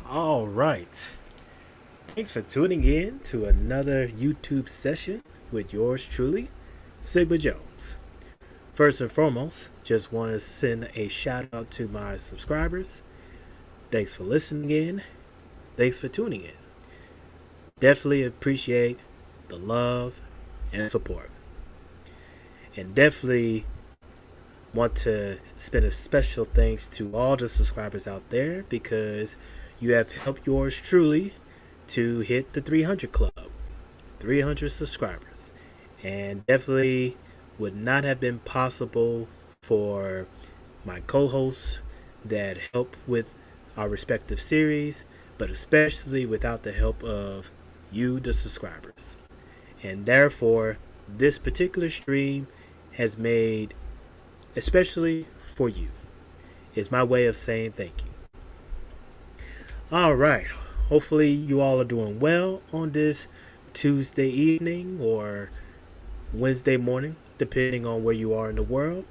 All right. Thanks for tuning in to another YouTube session with yours truly, Sigma Jones. First and foremost, just want to send a shout out to my subscribers. Thanks for listening in. Thanks for tuning in. Definitely appreciate the love and support. And definitely want to spend a special thanks to all the subscribers out there because you have helped yours truly to hit the 300 club, 300 subscribers. And definitely would not have been possible for my co-hosts that help with our respective series, but especially without the help of you, the subscribers. And therefore, this particular stream has made especially for you. Is my way of saying thank you. All right. Hopefully, you all are doing well on this Tuesday evening or Wednesday morning, depending on where you are in the world.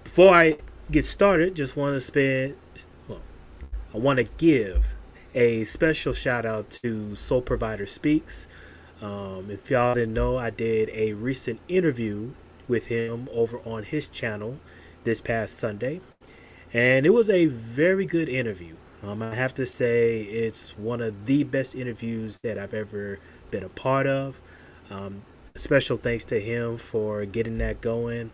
Before I get started, I want to give a special shout out to Soul Provider Speaks. If y'all didn't know, I did a recent interview with him over on his channel this past Sunday, and it was a very good interview. I have to say it's one of the best interviews that I've ever been a part of. Special thanks to him for getting that going.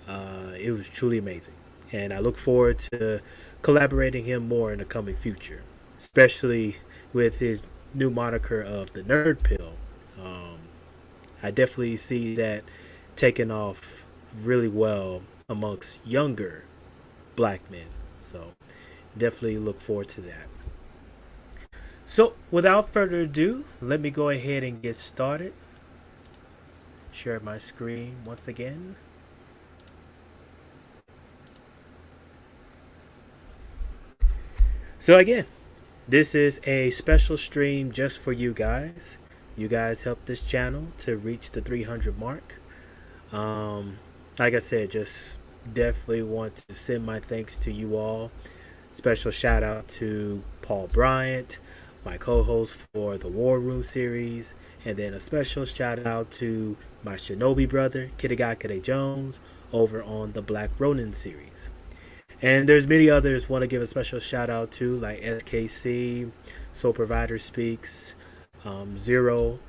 It was truly amazing, and I look forward to collaborating him more in the coming future, especially with his new moniker of the Nerd Pill. I definitely see that taken off really well amongst younger black men. So definitely look forward to that. So without further ado, let me go ahead and get started. Share my screen once again. So again, this is a special stream just for you guys. You guys helped this channel to reach the 300 mark. Like I said, just definitely want to send my thanks to you all. Special shout out to Paul Bryant, my co-host for the War Room series, and then a special shout out to my Shinobi brother, Kitagakure Jones, over on the Black Ronin series. And there's many others want to give a special shout out to, like SKC, Soul Provider Speaks, Zero.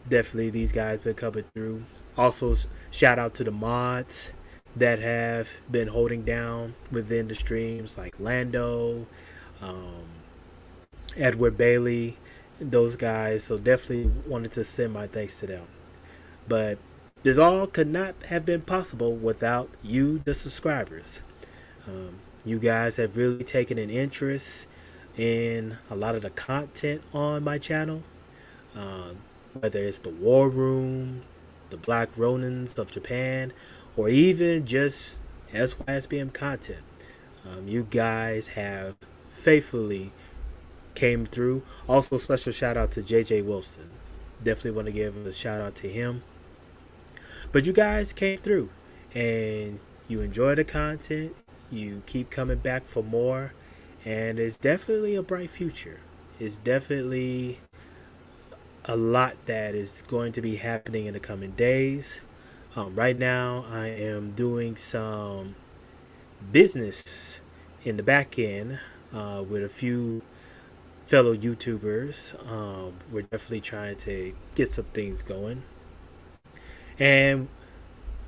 Definitely these guys been coming through. Also, shout out to the mods that have been holding down within the streams, like Lando, Edward Bailey, those guys. So definitely wanted to send my thanks to them. But this all could not have been possible without you, the subscribers. You guys have really taken an interest in a lot of the content on my channel, whether it's the War Room, the Black Ronins of Japan, or even just SYSBM content. You guys have faithfully came through. Also, special shout out to JJ Wilson. Definitely want to give a shout out to him. But you guys came through and you enjoy the content. You keep coming back for more, and it's definitely a bright future. It's definitely a lot that is going to be happening in the coming days. Right now, I am doing some business in the back end with a few fellow YouTubers. We're definitely trying to get some things going. And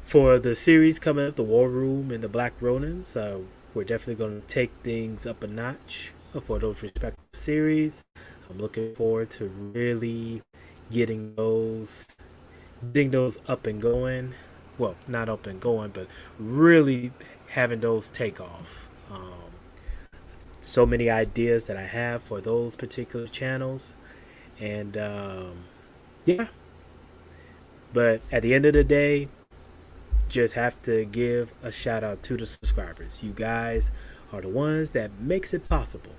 for the series coming up, the War Room and the Black Ronins, we're definitely going to take things up a notch for those respective series. I'm looking forward to really getting those up and going. Well, not up and going, but really having those take off. So many ideas that I have for those particular channels. And yeah. But at the end of the day, just have to give a shout out to the subscribers. You guys are the ones that makes it possible.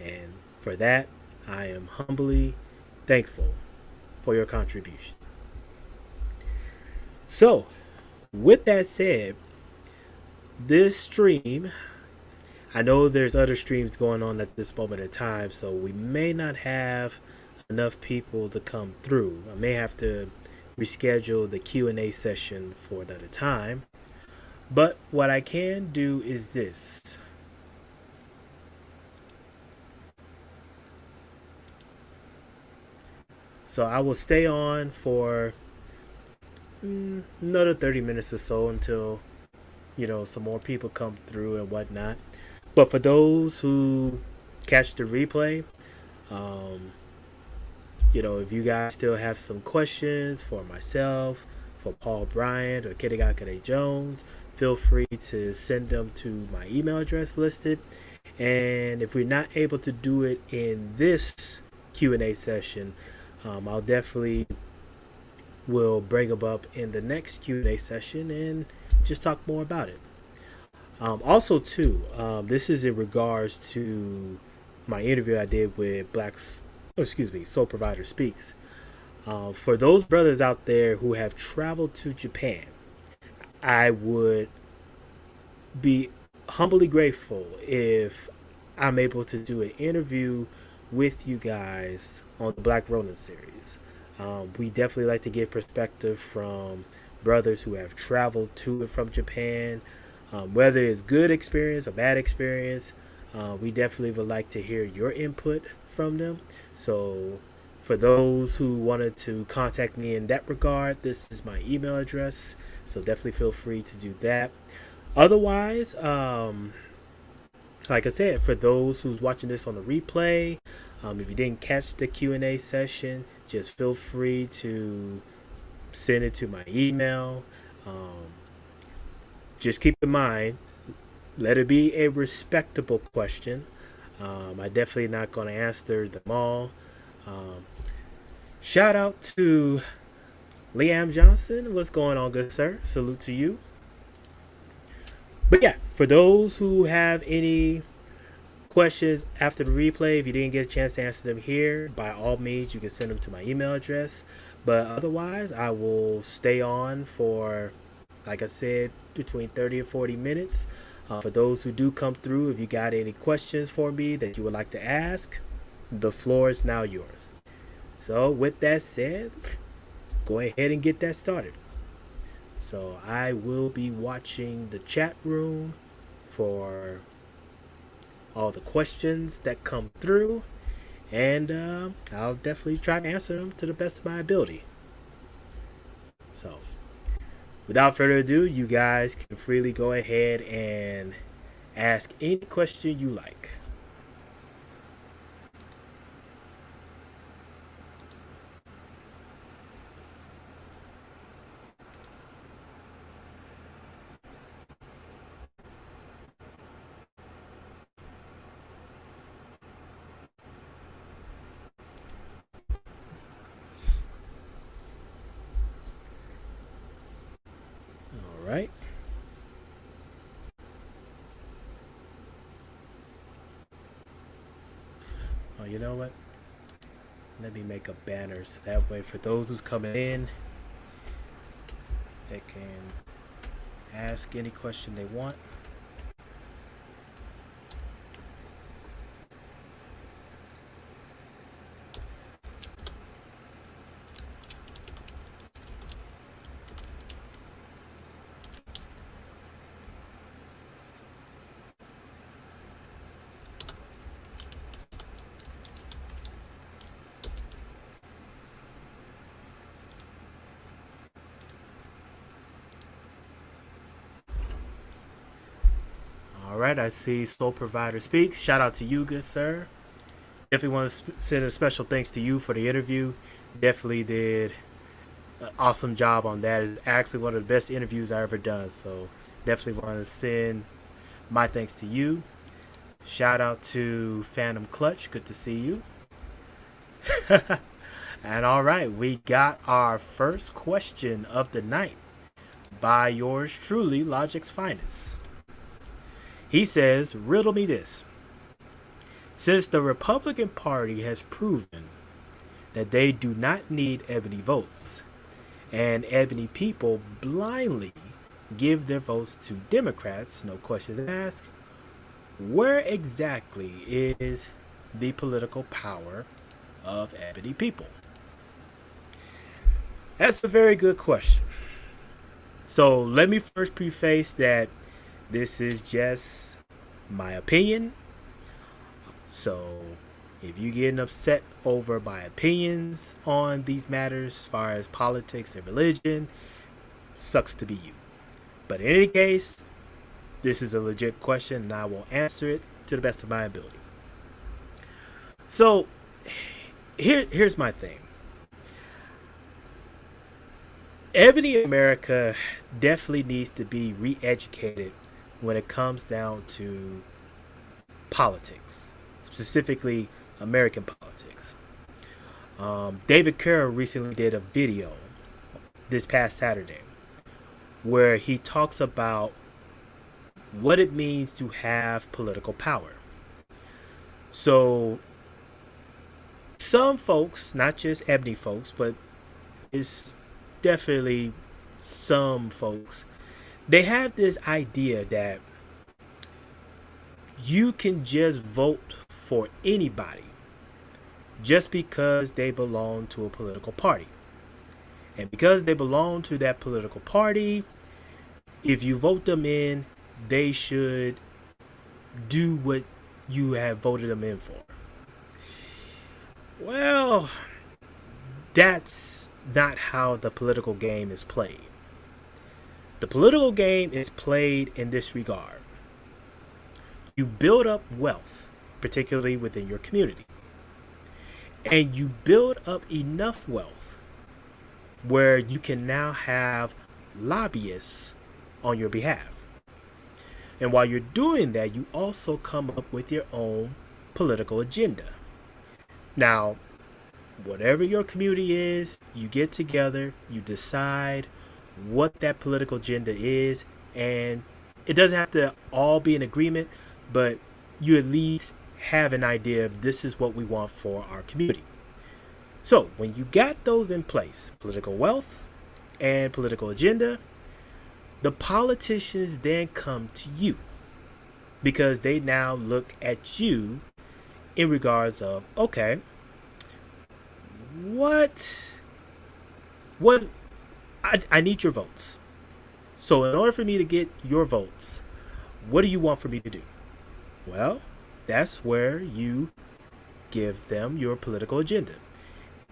And for that, I am humbly thankful for your contribution. So, with that said, this stream, I know there's other streams going on at this moment in time, so we may not have enough people to come through. I may have to reschedule the Q&A session for another time. But what I can do is this. So I will stay on for another 30 minutes or so until, some more people come through and whatnot. But for those who catch the replay, um, if you guys still have some questions for myself, for Paul Bryant or Kittigakade Jones, feel free to send them to my email address listed. And if we're not able to do it in this Q&A session, I'll definitely will bring them up in the next Q&A session and just talk more about it. Also, too, this is in regards to my interview I did with Soul Provider Speaks. For those brothers out there who have traveled to Japan, I would be humbly grateful if I'm able to do an interview with you guys on the Black Ronin series. We definitely like to get perspective from brothers who have traveled to and from Japan, whether it's good experience or bad experience. We definitely would like to hear your input from them. So for those who wanted to contact me in that regard, this is my email address. So definitely feel free to do that. Otherwise, like I said, for those who's watching this on the replay, if you didn't catch the Q&A session, just feel free to send it to my email. Just keep in mind, let it be a respectable question. I definitely not going to answer them all. Shout out to Liam Johnson. What's going on, good sir? Salute to you. But yeah, for those who have any questions after the replay, if you didn't get a chance to answer them here, by all means, you can send them to my email address. But otherwise, I will stay on for, like I said, between 30 and 40 minutes. For those who do come through, if you got any questions for me that you would like to ask, the floor is now yours. So with that said, go ahead and get that started. So I will be watching the chat room for all the questions that come through, and I'll definitely try to answer them to the best of my ability. So without further ado, you guys can freely go ahead and ask any question you like. All right. Oh, you know what? Let me make a banner so that way for those who's coming in, they can ask any question they want. All right, I see Soul Provider Speaks. Shout out to you, good sir. Definitely want to send a special thanks to you for the interview. Definitely did an awesome job on that. It's actually one of the best interviews I ever done. So definitely want to send my thanks to you. Shout out to Phantom Clutch. Good to see you. And all right, we got our first question of the night by yours truly, Logic's Finest. He says, riddle me this. Since the Republican Party has proven that they do not need ebony votes, and ebony people blindly give their votes to Democrats, no questions asked, where exactly is the political power of ebony people? That's a very good question. So let me first preface that this is just my opinion. So if you're getting upset over my opinions on these matters as far as politics and religion, sucks to be you. But in any case, this is a legit question and I will answer it to the best of my ability. So here's my thing. Ebony America definitely needs to be re-educated when it comes down to politics, specifically American politics. David Carroll recently did a video this past Saturday where he talks about what it means to have political power. So some folks, not just ebony folks, but it's definitely some folks, they have this idea that you can just vote for anybody just because they belong to a political party. And because they belong to that political party, if you vote them in, they should do what you have voted them in for. Well, that's not how the political game is played. The political game is played in this regard. You build up wealth, particularly within your community. And you build up enough wealth where you can now have lobbyists on your behalf. And while you're doing that, you also come up with your own political agenda. Now, whatever your community is, you get together, you decide what that political agenda is, and it doesn't have to all be in agreement, but you at least have an idea of this is what we want for our community. So when you got those in place, political wealth and political agenda, the politicians then come to you because they now look at you in regards of, okay, what I need your votes. So in order for me to get your votes, what do you want for me to do? Well, that's where you give them your political agenda.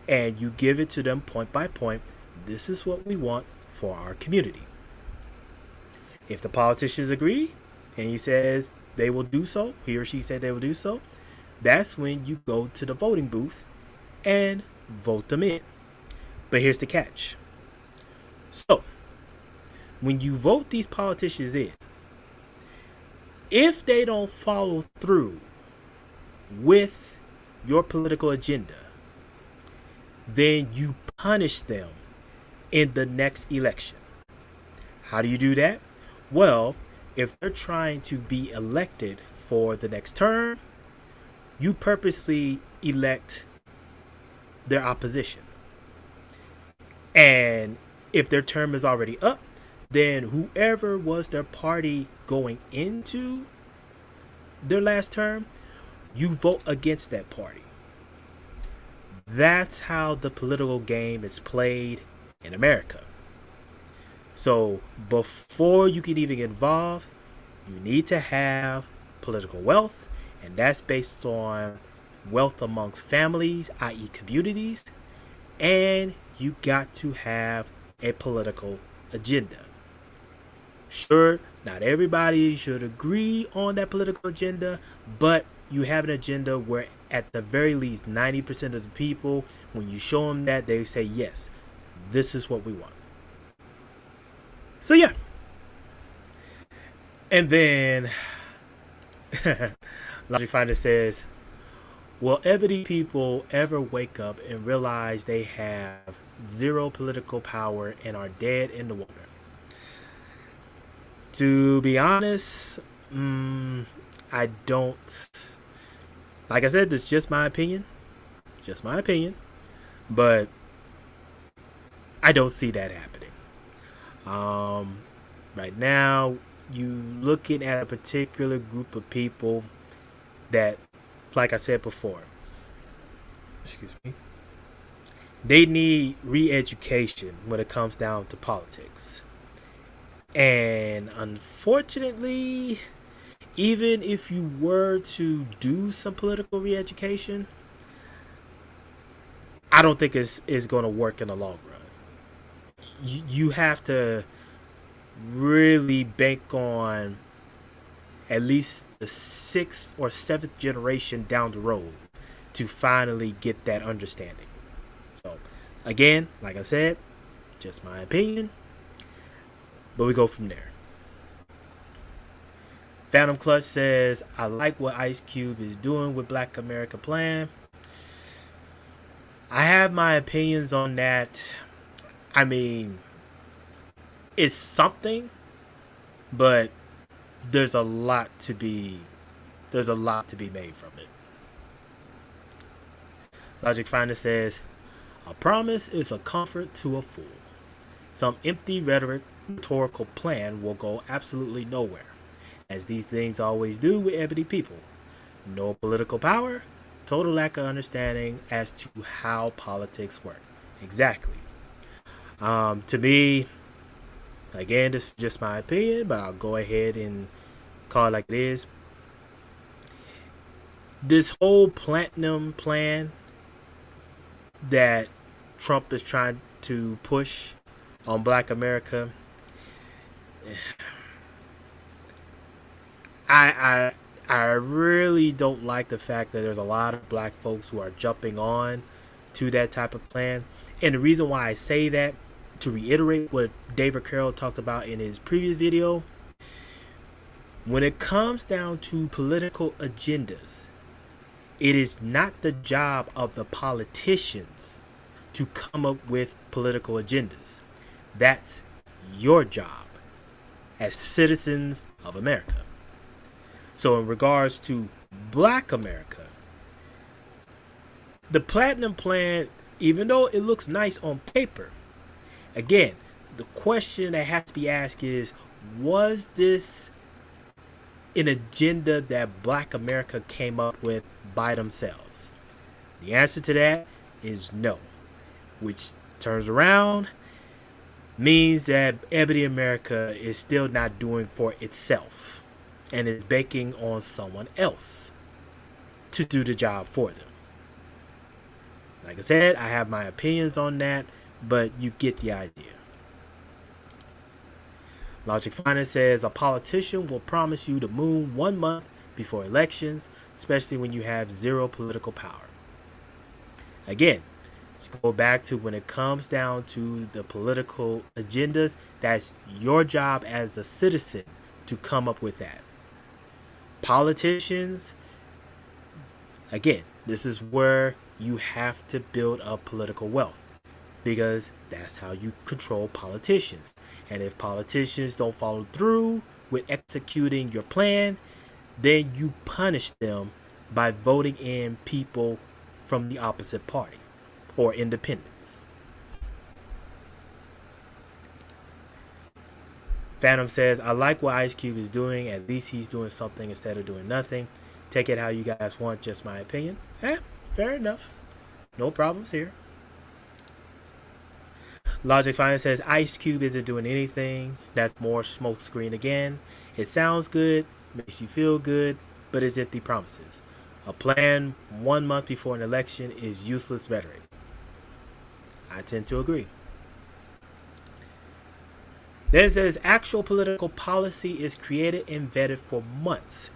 And you give it to them point by point. This is what we want for our community. If the politicians agree and he says they will do so, he or she said they will do so, that's when you go to the voting booth and vote them in. But here's the catch. So, when you vote these politicians in, if they don't follow through with your political agenda, then you punish them in the next election. How do you do that? Well, if they're trying to be elected for the next term, you purposely elect their opposition. And if their term is already up, then whoever was their party going into their last term, you vote against that party. That's how the political game is played in America. So before you can even get involved, you need to have political wealth, and that's based on wealth amongst families, i.e. communities, and you got to have a political agenda. Sure, not everybody should agree on that political agenda, but you have an agenda where at the very least 90% of the people, when you show them that, they say, yes, this is what we want. So yeah. And then Logic Finder says, will ebony people ever wake up and realize they have zero political power and are dead in the water? To be honest, I don't. Like I said, it's just my opinion. Just my opinion. But I don't see that happening. Right now, you looking at a particular group of people that, like I said before, excuse me, they need re-education when it comes down to politics. And unfortunately, even if you were to do some political re-education, I don't think it's going to work in the long run. You have to really bank on at least the sixth or seventh generation down the road to finally get that understanding. So, again, like I said, just my opinion, but we go from there. Phantom Clutch says, I like what Ice Cube is doing with Black America Plan. I have my opinions on that. I mean, it's something, but there's a lot to be made from it. Logic Finder says, a promise is a comfort to a fool. Some empty rhetorical plan will go absolutely nowhere, as these things always do with ebony people. No political power, total lack of understanding as to how politics work. Exactly. To me, again, this is just my opinion, but I'll go ahead and call it like it is. This whole platinum plan that Trump is trying to push on Black America, I really don't like the fact that there's a lot of black folks who are jumping on to that type of plan. And the reason why I say that, to reiterate what David Carroll talked about in his previous video, when it comes down to political agendas, it is not the job of the politicians to come up with political agendas. That's your job as citizens of America. So in regards to Black America, the Platinum Plan, even though it looks nice on paper, again, the question that has to be asked is, was this an agenda that Black America came up with by themselves? The answer to that is no, which turns around means that Ebony America is still not doing for itself and is banking on someone else to do the job for them. Like I said, I have my opinions on that, but you get the idea. Logic Finder says, a politician will promise you the moon 1 month before elections, especially when you have zero political power. Again, let's go back to when it comes down to the political agendas, that's your job as a citizen to come up with that. Politicians, again, this is where you have to build up political wealth, because that's how you control politicians. And if politicians don't follow through with executing your plan, then you punish them by voting in people from the opposite party or independents. Phantom says, I like what Ice Cube is doing. At least he's doing something instead of doing nothing. Take it how you guys want, just my opinion. Fair enough. No problems here. Logic Finder says, Ice Cube isn't doing anything. That's more smoke screen again. It sounds good, makes you feel good, but it's empty promises. A plan 1 month before an election is useless rhetoric. I tend to agree. Then it says, actual political policy is created and vetted for months.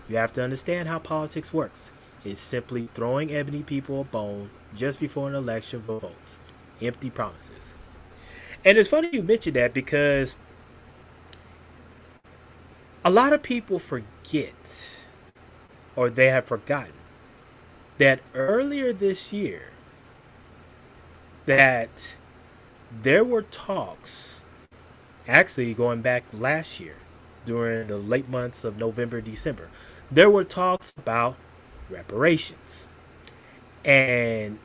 You have to understand how politics works. It's simply throwing ebony people a bone just before an election for votes. Empty promises. And it's funny you mentioned that, because a lot of people forget, or they have forgotten, that earlier this year that there were talks, actually going back last year during the late months of November, December, there were talks about reparations. And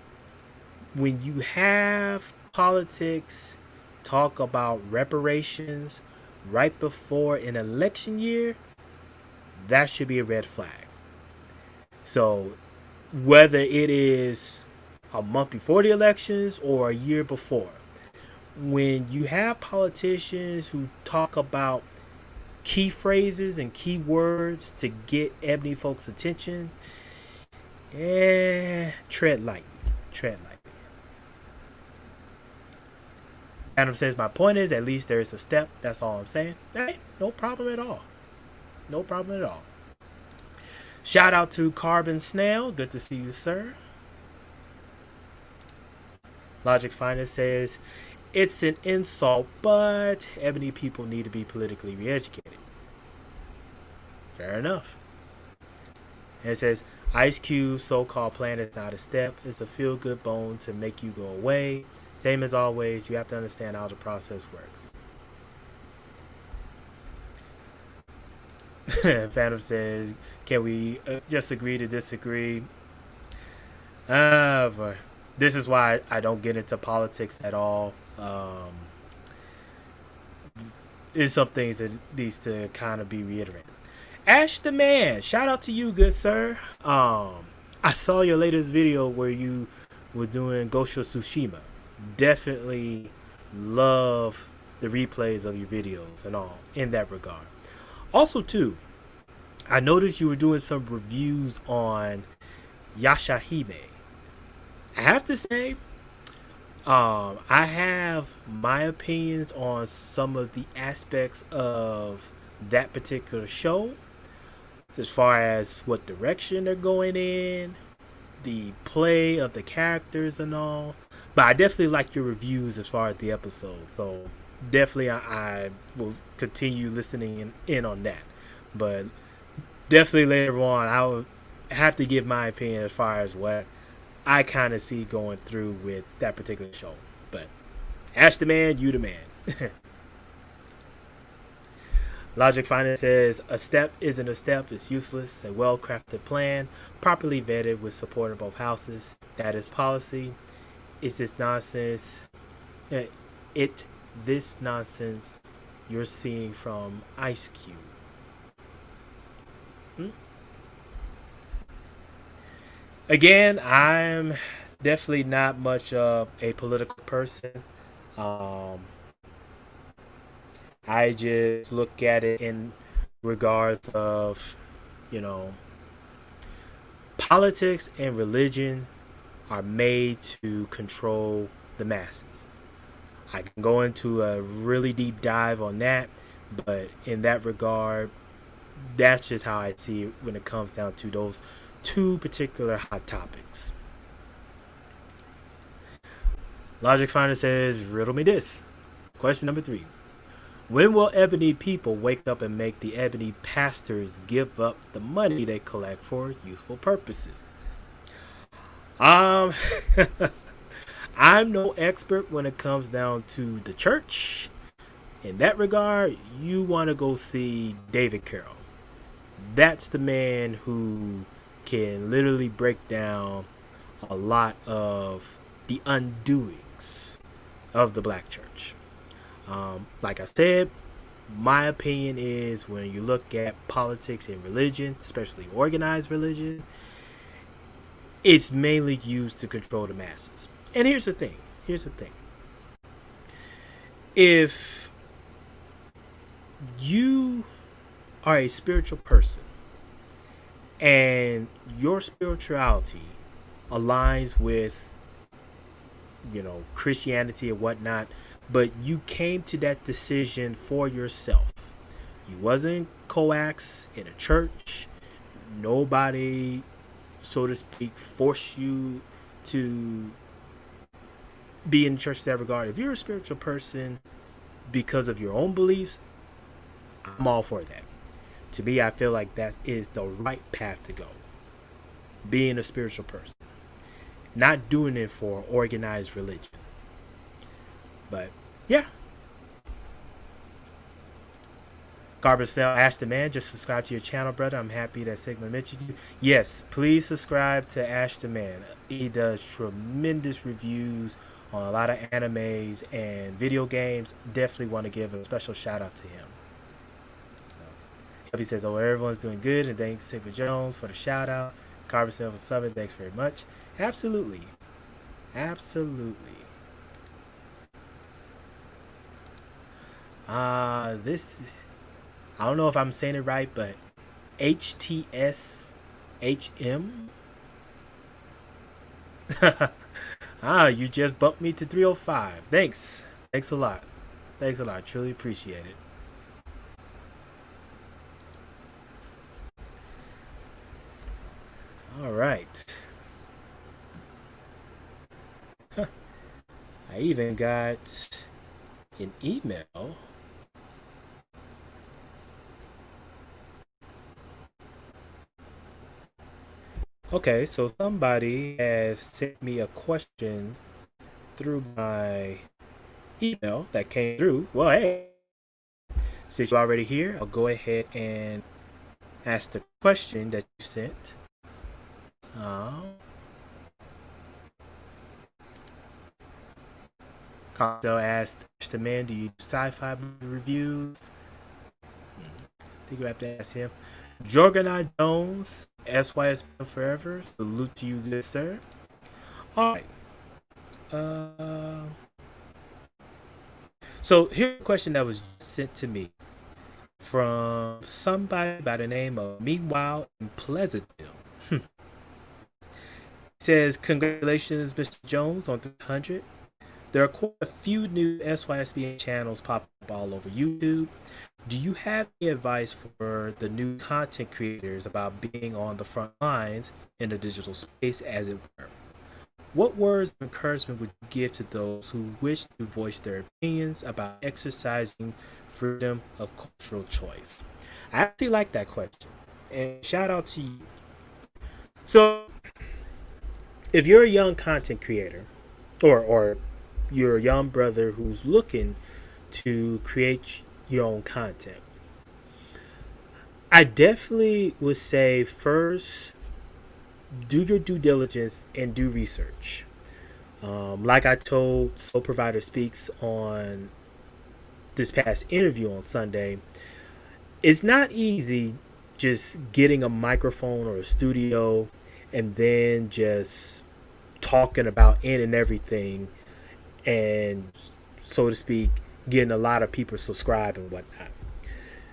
when you have politics talk about reparations right before an election year, that should be a red flag. So whether it is a month before the elections or a year before, when you have politicians who talk about key phrases and key words to get ebony folks' attention, tread light. Tread light. Adam says, my point is, at least there's a step. That's all I'm saying. Hey, no problem at all. No problem at all. Shout out to Carbon Snail. Good to see you, sir. Logic Finest says, it's an insult, but ebony people need to be politically re-educated. Fair enough. And it says, Ice Cube's so-called plan is not a step. It's a feel-good bone to make you go away. Same as always, you have to understand how the process works. Phantom says, can we just agree to disagree? This is why I don't get into politics at all. There's some things that needs to kind of be reiterated. Ash the Man, shout out to you, good sir. I saw your latest video where you were doing Ghost of Tsushima. Definitely love the replays of your videos and all in that regard. Also, too, I noticed you were doing some reviews on Yashahime. I have to say, I have my opinions on some of the aspects of that particular show, as far as what direction they're going in, the play of the characters and all. But I definitely like your reviews as far as the episode. So definitely I will continue listening in on that. But definitely later on, I will have to give my opinion as far as what I kind of see going through with that particular show. But Ash the Man, you the man. Logic Finance says, a step isn't a step, it's useless. A well-crafted plan, properly vetted with support of both houses. That is policy. It's this nonsense. This nonsense you're seeing from Ice Cube. Again, I'm definitely not much of a political person. I just look at it in regards of, politics and religion are made to control the masses. I can go into a really deep dive on that, but in that regard, that's just how I see it when it comes down to those two particular hot topics. Logic Finder says, riddle me this. Question number 3. When will ebony people wake up and make the ebony pastors give up the money they collect for useful purposes? I'm no expert when it comes down to the church. In that regard, you want to go see David Carroll. That's the man who can literally break down a lot of the undoings of the black church. Like I said, my opinion is when you look at politics and religion, especially organized religion, it's mainly used to control the masses. And here's the thing. If you are a spiritual person and your spirituality aligns with, Christianity and whatnot, but you came to that decision for yourself. You wasn't coaxed in a church. Nobody, so to speak, forced you to be in church in that regard. If you're a spiritual person because of your own beliefs, I'm all for that. To me, I feel like that is the right path to go. Being a spiritual person. Not doing it for organized religion. But, yeah. Garbage Cell, Ash the Man, just subscribe to your channel, brother. I'm happy that Sigma mentioned you. Yes, please subscribe to Ash the Man. He does tremendous reviews on a lot of animes and video games. Definitely want to give a special shout out to him. He says, "Oh, everyone's doing good, and thanks Sigma Jones for the shout out. Carver Silver Summit, thanks very much." Absolutely, absolutely. This, I don't know if I'm saying it right, but HTSHM. You just bumped me to 305. Thanks. Thanks a lot. Thanks a lot. Truly appreciate it. All right. I even got an email. Okay, so somebody has sent me a question through my email that came through. Well, hey, since you're already here, I'll go ahead and ask the question that you sent. Costello asked the man, "Do you do sci-fi reviews?" I think you have to ask him. Jorgenai Jones, SYS Forever. Salute to you, good sir. All right. So here's a question that was sent to me from somebody by the name of Meanwhile in Pleasantville. It says, "Congratulations, Mr. Jones, on 300. There are quite a few new SYSBN channels popping up all over YouTube. Do you have any advice for the new content creators about being on the front lines in the digital space, as it were? What words of encouragement would you give to those who wish to voice their opinions about exercising freedom of cultural choice?" I actually like that question, and shout out to you. So, if you're a young content creator, or you're a young brother who's looking to create your own content, I definitely would say first, do your due diligence and do research. Like I told Soul Provider Speaks on this past interview on Sunday, it's not easy just getting a microphone or a studio and then just talking about in and everything, and so to speak, getting a lot of people subscribed and whatnot.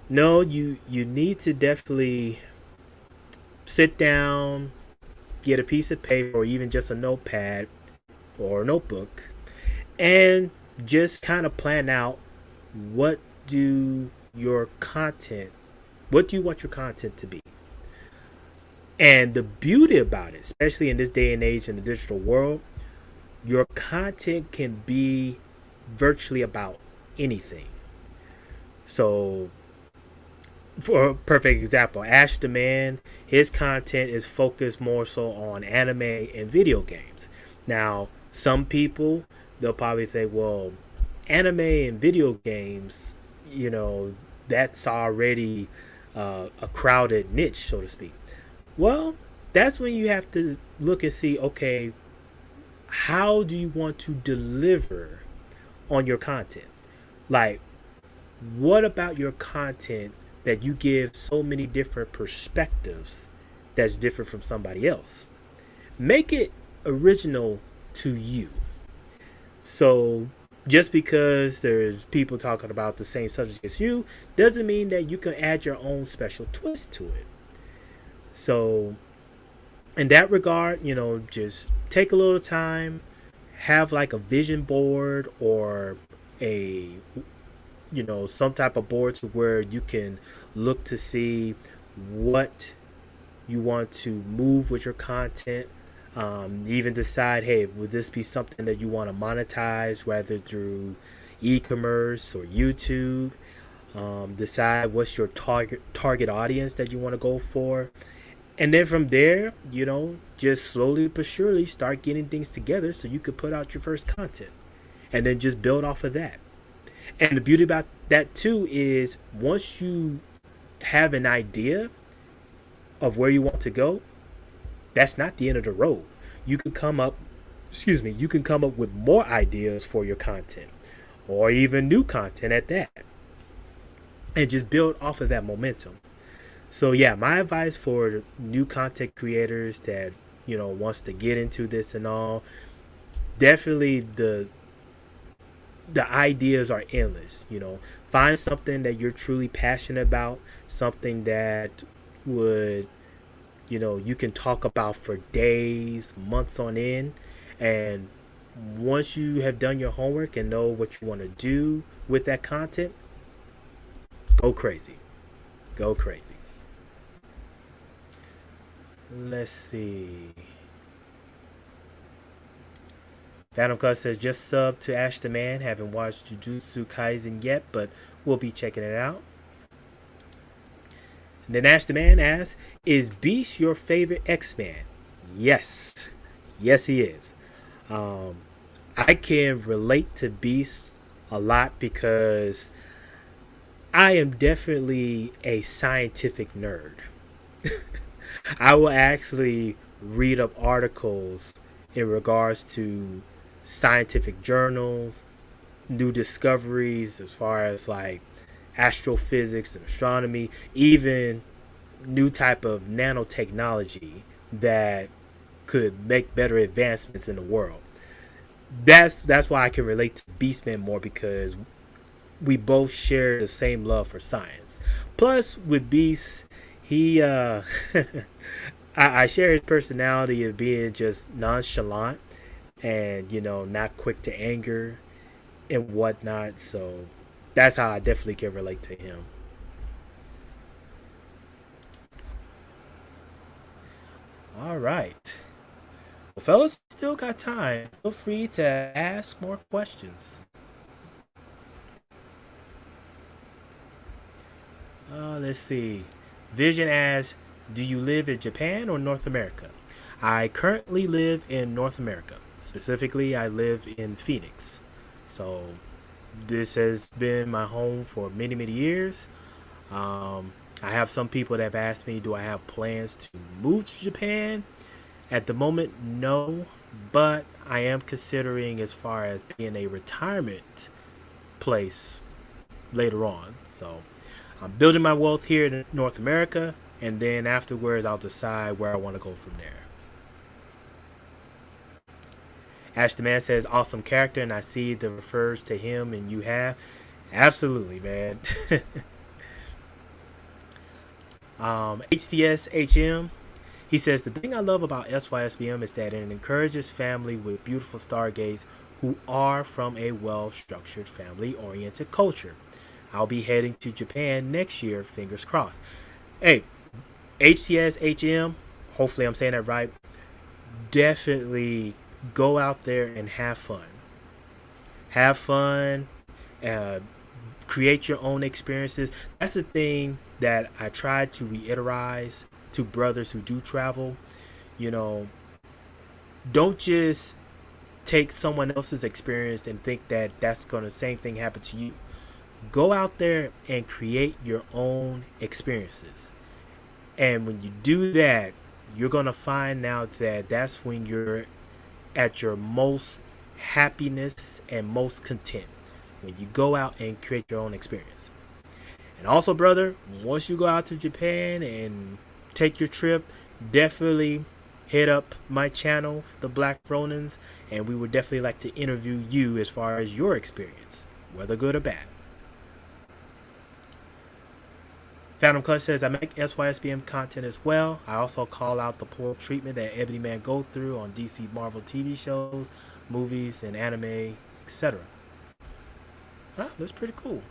No, you need to definitely sit down, get a piece of paper or even just a notepad or a notebook, and just kind of plan out what do your content what do you want your content to be. And the beauty about it, especially in this day and age in the digital world, your content can be virtually about anything. So, for a perfect example, Ash the Man, his content is focused more so on anime and video games. Now, some people, they'll probably think, well, anime and video games, that's already a crowded niche, so to speak. Well, that's when you have to look and see, okay, how do you want to deliver on your content? Like, what about your content that you give so many different perspectives that's different from somebody else? Make it original to you. So just because there's people talking about the same subject as you doesn't mean that you can add your own special twist to it. So in that regard, just take a little time, have like a vision board or a some type of board to where you can look to see what you want to move with your content. Even decide, hey, would this be something that you want to monetize, whether through e-commerce or YouTube. Decide what's your target audience that you want to go for. And then from there, just slowly but surely start getting things together so you could put out your first content. And then just build off of that. And the beauty about that too is once you have an idea of where you want to go, that's not the end of the road. You can come up with more ideas for your content or even new content at that. And just build off of that momentum. So yeah, my advice for new content creators that wants to get into this and all, definitely the ideas are endless. Find something that you're truly passionate about, something that would you can talk about for days, months on end, and once you have done your homework and know what you want to do with that content, go crazy. Go crazy. Let's see. Phantom Club says just sub to Ash the Man. Haven't watched Jujutsu Kaisen yet, but we'll be checking it out. And then Ash the Man asks, "Is Beast your favorite X-Man?" Yes, yes he is. Um, I can relate to Beast a lot because I am definitely a scientific nerd. I will actually read up articles in regards to scientific journals, new discoveries as far as like astrophysics and astronomy, even new type of nanotechnology that could make better advancements in the world. That's why I can relate to Beastman more, because we both share the same love for science. Plus, with Beast, he I share his personality of being just nonchalant and not quick to anger and whatnot. So that's how I definitely can relate to him. All right. Well, fellas, still got time. Feel free to ask more questions. Let's see. Vision asks, "Do you live in Japan or North America?" I currently live in North America. Specifically, I live in Phoenix. So this has been my home for many, many years. I have some people that have asked me, do I have plans to move to Japan? At the moment, no, but I am considering as far as being a retirement place later on. So I'm building my wealth here in North America, and then afterwards, I'll decide where I want to go from there. Ash the Man says, "Awesome character," and I see that refers to him, and you have. Absolutely, man. HTSHM, he says, "The thing I love about SYSBM is that it encourages family with beautiful stargates who are from a well-structured, family-oriented culture. I'll be heading to Japan next year, fingers crossed." Hey, HTSHM, hopefully I'm saying that right. Definitely go out there and have fun. Have fun. Uh, Create your own experiences. That's the thing that I try to reiterate to brothers who do travel. You know, don't just take someone else's experience and think that that's going to same thing happen to you. Go out there and create your own experiences. And when you do that, you're going to find out that that's when you're at your most happiness and most content, when you go out and create your own experience. And also, brother, once you go out to Japan and take your trip, definitely hit up my channel, The Black Ronins, and we would definitely like to interview you as far as your experience, whether good or bad. Phantom Clutch says, "I make SYSBM content as well. I also call out the poor treatment that Ebony Man go through on DC Marvel TV shows, movies, and anime, etc." Huh, that's pretty cool.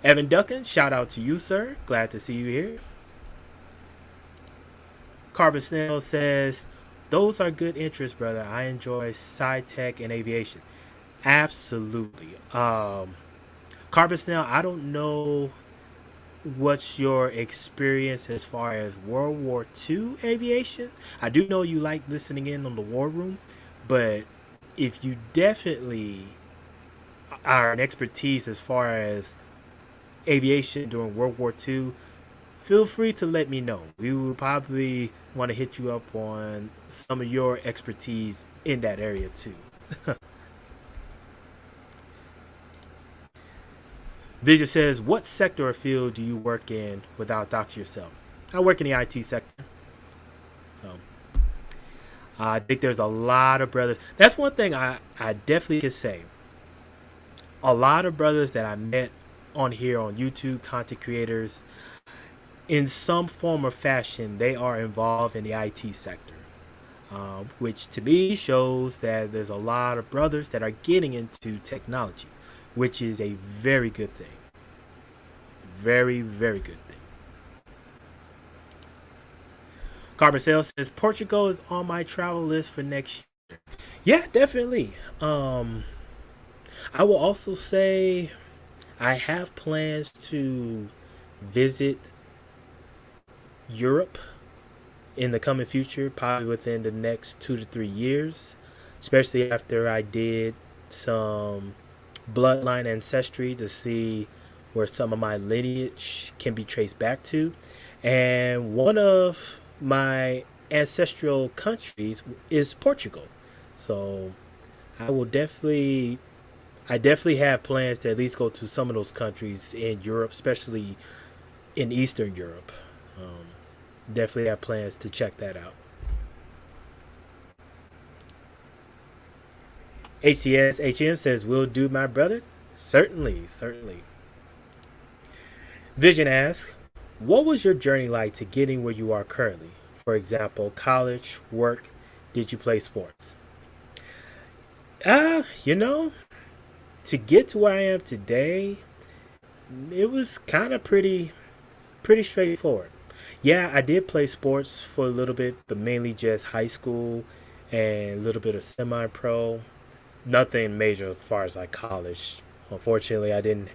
Evan Duncan, shout out to you, sir. Glad to see you here. Carbon Snail says, "Those are good interests, brother. I enjoy sci-tech and aviation." Absolutely. Carbon Snail, I don't know what's your experience as far as World War II aviation. I do know you like listening in on the War Room, but if you definitely are an expertise as far as aviation during World War II, feel free to let me know. We will probably want to hit you up on some of your expertise in that area too. Vision says, what sector or field do you work in without doctor yourself? I work in the IT sector. So I think there's a lot of brothers. That's one thing I definitely could say. A lot of brothers that I met on here on YouTube, content creators, in some form or fashion, they are involved in the IT sector. Which to me shows that there's a lot of brothers that are getting into technology, which is a very good thing. Very, very good thing. Carbon Sales says Portugal is on my travel list for next year. Yeah, definitely. I will also say I have plans to visit Europe in the coming future, probably within the next 2 to 3 years, especially after I did some bloodline ancestry to see where some of my lineage can be traced back to. And one of my ancestral countries is Portugal. So I will definitely I definitely have plans to at least go to some of those countries in Europe, especially in Eastern Europe. Um, Definitely have plans to check that out. HCS HM says, "Will do, my brother." Certainly, certainly. Vision asks, "What was your journey like to getting where you are currently? For example, college, work. Did you play sports?" You know, to get to where I am today, it was kind of pretty straightforward. Yeah, I did play sports for a little bit, but mainly just high school and a little bit of semi pro. Nothing major as far as like college. Unfortunately, I didn't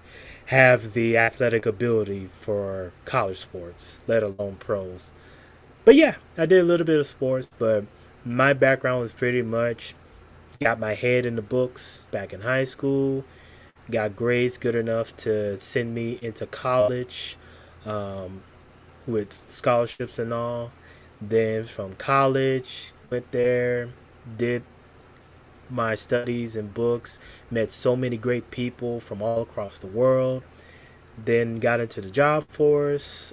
have the athletic ability for college sports, let alone pros. But yeah, I did a little bit of sports, but my background was pretty much got my head in the books back in high school, got grades good enough to send me into college. Um, with scholarships and all. Then from college, went there, did my studies and books, met so many great people from all across the world. Then got into the job force.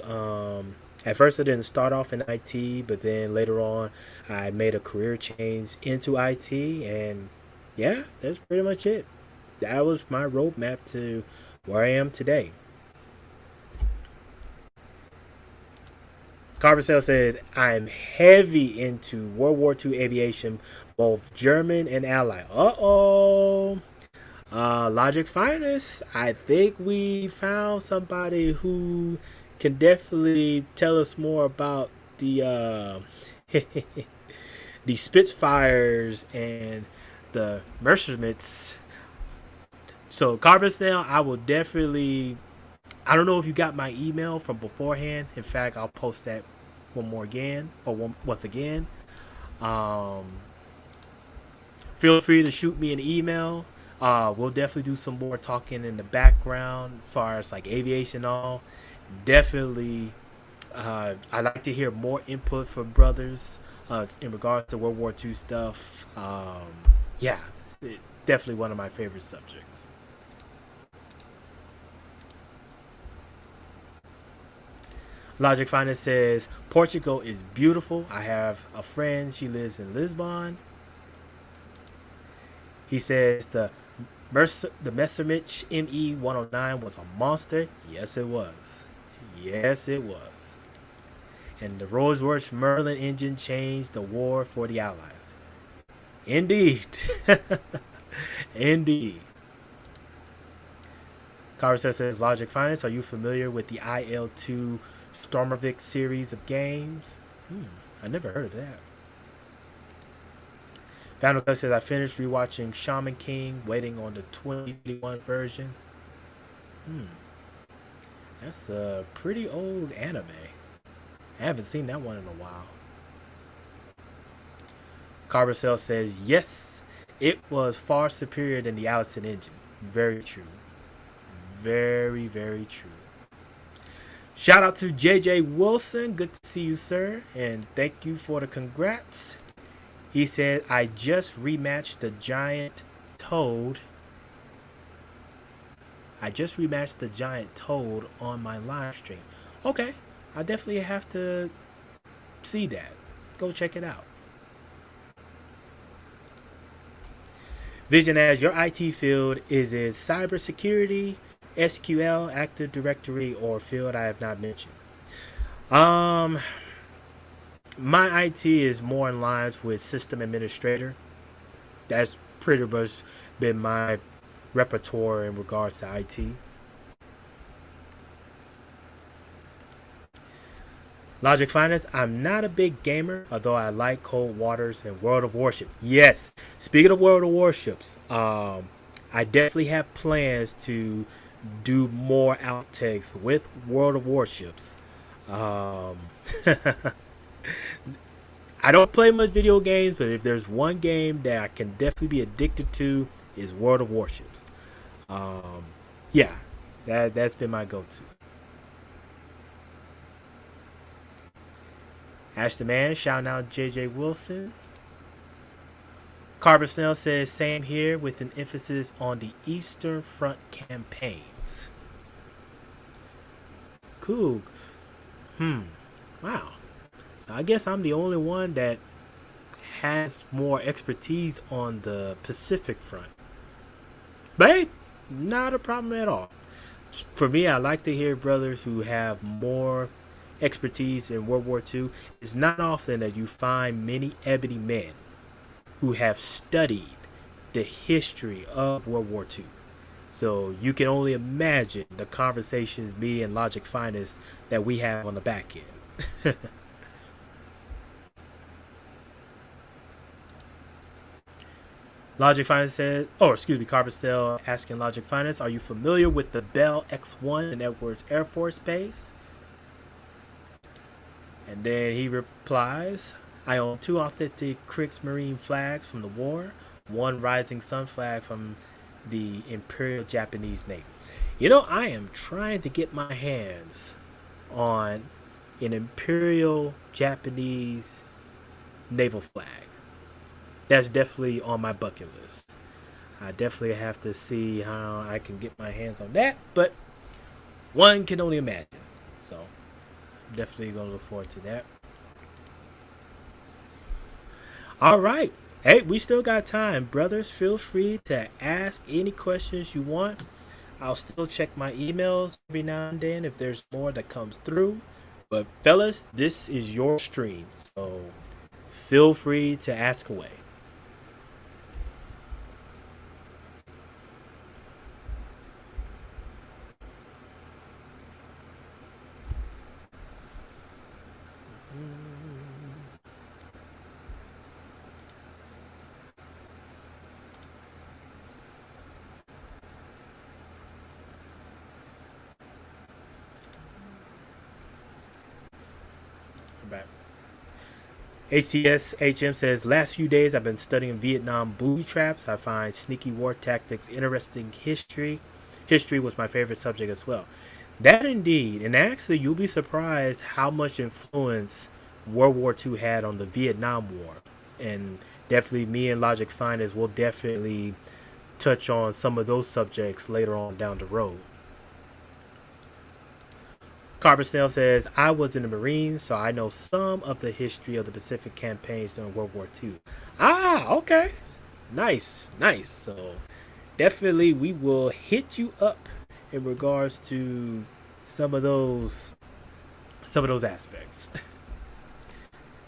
At first, I didn't start off in IT, but then later on, I made a career change into IT, and yeah, that's pretty much it. That was my roadmap to where I am today. Carbon says, I'm heavy into World War II aviation, both German and Allied. Uh-oh. Logic Finest, I think we found somebody who can definitely tell us more about the Spitfires and the Messerschmitts. So Carbon Snail, I will definitely. I don't know if you got my email from beforehand. In fact, I'll post that one more again or once again. Um, Feel free to shoot me an email. We'll definitely do some more talking in the background as far as like aviation and all. Definitely, I like to hear more input from brothers in regards to World War II stuff. Yeah, definitely one of my favorite subjects. Logic Finance says Portugal is beautiful. I have a friend. She lives in Lisbon. He says the Messerschmitt ME 109 was a monster. Yes, it was. Yes, it was. And the Rolls-Royce Merlin engine changed the war for the Allies. Indeed. Indeed. Carver says Logic Finance. Are you familiar with the IL-2 Stormovik series of games? I never heard of that. Final Cut says I finished rewatching Shaman King, waiting on the 2021 version. That's a pretty old anime. I haven't seen that one in a while. Carbacell says yes, it was far superior than the Allison engine. Very true. Very, very true. Shout out to JJ Wilson. Good to see you, sir. And thank you for the congrats. He said, I just rematched the giant toad. I just rematched the giant toad on my live stream. Okay, I definitely have to see that. Go check it out. Vision as your IT field is it cybersecurity, SQL, Active Directory, or field I have not mentioned. Um, my IT is more in lines with system administrator. That's pretty much been my repertoire in regards to IT. Logic Finance, I'm not a big gamer, although I like Cold Waters and World of Warship. Yes, speaking of World of Warships, I definitely have plans to do more outtakes with World of Warships. Um, I don't play much video games, but if there's one game that I can definitely be addicted to, is World of Warships. Um, yeah, that's been my go-to. Ash the Man, shouting out JJ Wilson. Carbon Snell says, same here with an emphasis on the Eastern Front campaigns. Cool. Wow. So I guess I'm the only one that has more expertise on the Pacific Front. But hey, not a problem at all. For me, I like to hear brothers who have more expertise in World War II. It's not often that you find many ebony men who have studied the history of World War II. So you can only imagine the conversations me and Logic Finest that we have on the back end. Logic Finance says, Carbastel asking Logic Finance, are you familiar with the Bell X-1 in Edwards Air Force Base? And then he replies, I own 2 authentic Kriegsmarine flags from the war, 1 Rising Sun flag from the Imperial Japanese Navy. You know, I am trying to get my hands on an Imperial Japanese naval flag. That's definitely on my bucket list. I definitely have to see how I can get my hands on that, but one can only imagine. So I'm definitely going to look forward to that. All right. Hey, we still got time. Brothers, feel free to ask any questions you want. I'll still check my emails every now and then if there's more that comes through. But fellas, this is your stream, so feel free to ask away. Back. ACS HM says, last few days I've been studying Vietnam booby traps. I find sneaky war tactics interesting. History was my favorite subject as well. That indeed. And actually, you'll be surprised how much influence World War II had on the Vietnam War. And definitely me and Logic Finders will definitely touch on some of those subjects later on down the road. Carbon says, I was in the Marines, so I know some of the history of the Pacific campaigns during World War II. Ah, okay. Nice. So definitely we will hit you up in regards to some of those aspects.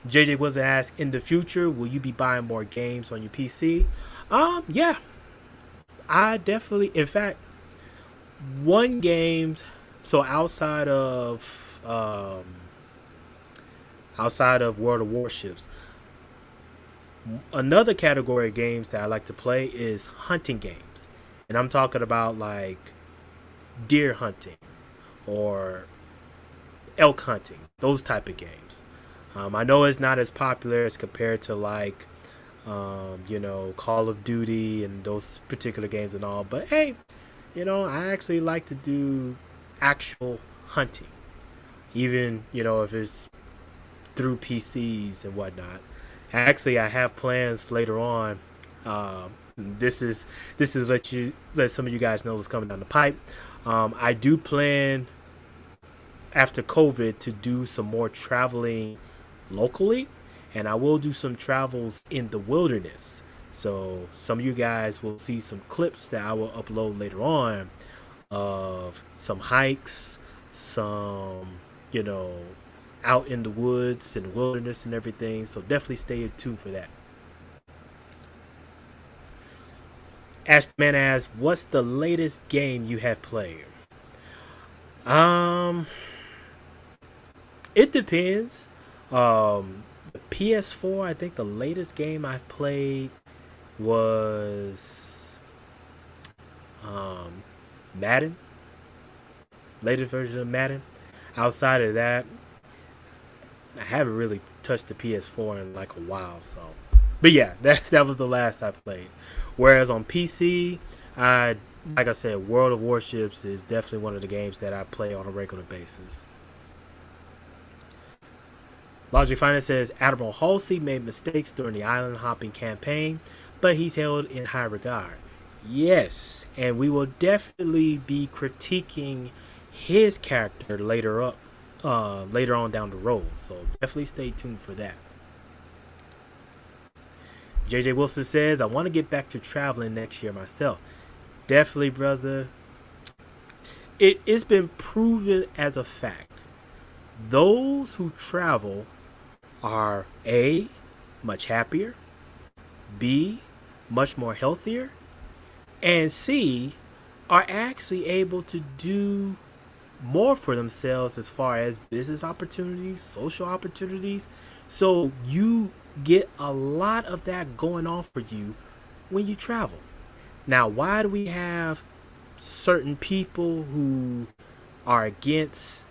JJ was asked, in the future, will you be buying more games on your PC? Yeah. I definitely, in fact, one game. So outside of World of Warships, another category of games that I like to play is hunting games, and I'm talking about like deer hunting or elk hunting, those type of games. I know it's not as popular as compared to like Call of Duty and those particular games and all, but hey, I actually like to do actual hunting, even if it's through PCs and whatnot. Actually, I have plans later on This is let some of you guys know what's coming down the pipe. I do plan after COVID to do some more traveling locally, and I will do some travels in the wilderness. So some of you guys will see some clips that I will upload later on of some hikes, some, you know, out in the woods and the wilderness and everything. So definitely stay tuned for that. Ask the man as what's the latest game you have played? Um, it depends. The PS4, I think the latest game I've played was um Madden, latest version of Madden. Outside of that, I haven't really touched the PS4 in like a while. So, but yeah, that was the last I played. Whereas on PC, I like I said, World of Warships is definitely one of the games that I play on a regular basis. Logic Finance says Admiral Halsey made mistakes during the island hopping campaign, but he's held in high regard. Yes, and we will definitely be critiquing his character later on down the road. So definitely stay tuned for that. JJ Wilson says I want to get back to traveling next year myself. Definitely, brother. It's been proven as a fact. Those who travel are A, much happier, B, much more healthier, and C, are actually able to do more for themselves as far as business opportunities, social opportunities. So you get a lot of that going on for you when you travel. Now, why do we have certain people who are against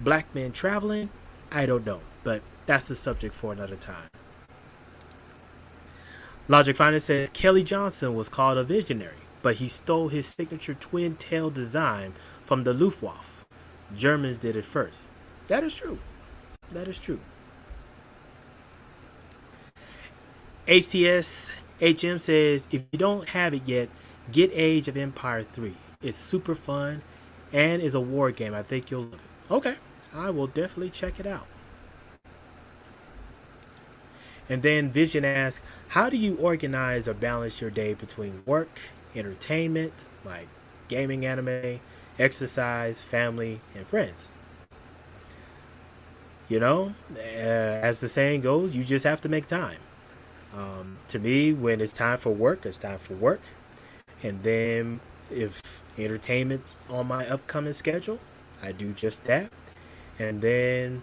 black men traveling? I don't know, but that's a subject for another time. Logic Finder says Kelly Johnson was called a visionary, but he stole his signature twin tail design from the Luftwaffe. Germans did it first. That is true. That is true. HTS HM says if you don't have it yet, get Age of Empire 3. It's super fun and is a war game. I think you'll love it. Okay, I will definitely check it out. And then Vision asks, how do you organize or balance your day between work, entertainment, like gaming, anime, exercise, family, and friends? You know, as the saying goes, you just have to make time. To me, when it's time for work, it's time for work. And then if entertainment's on my upcoming schedule, I do just that. And then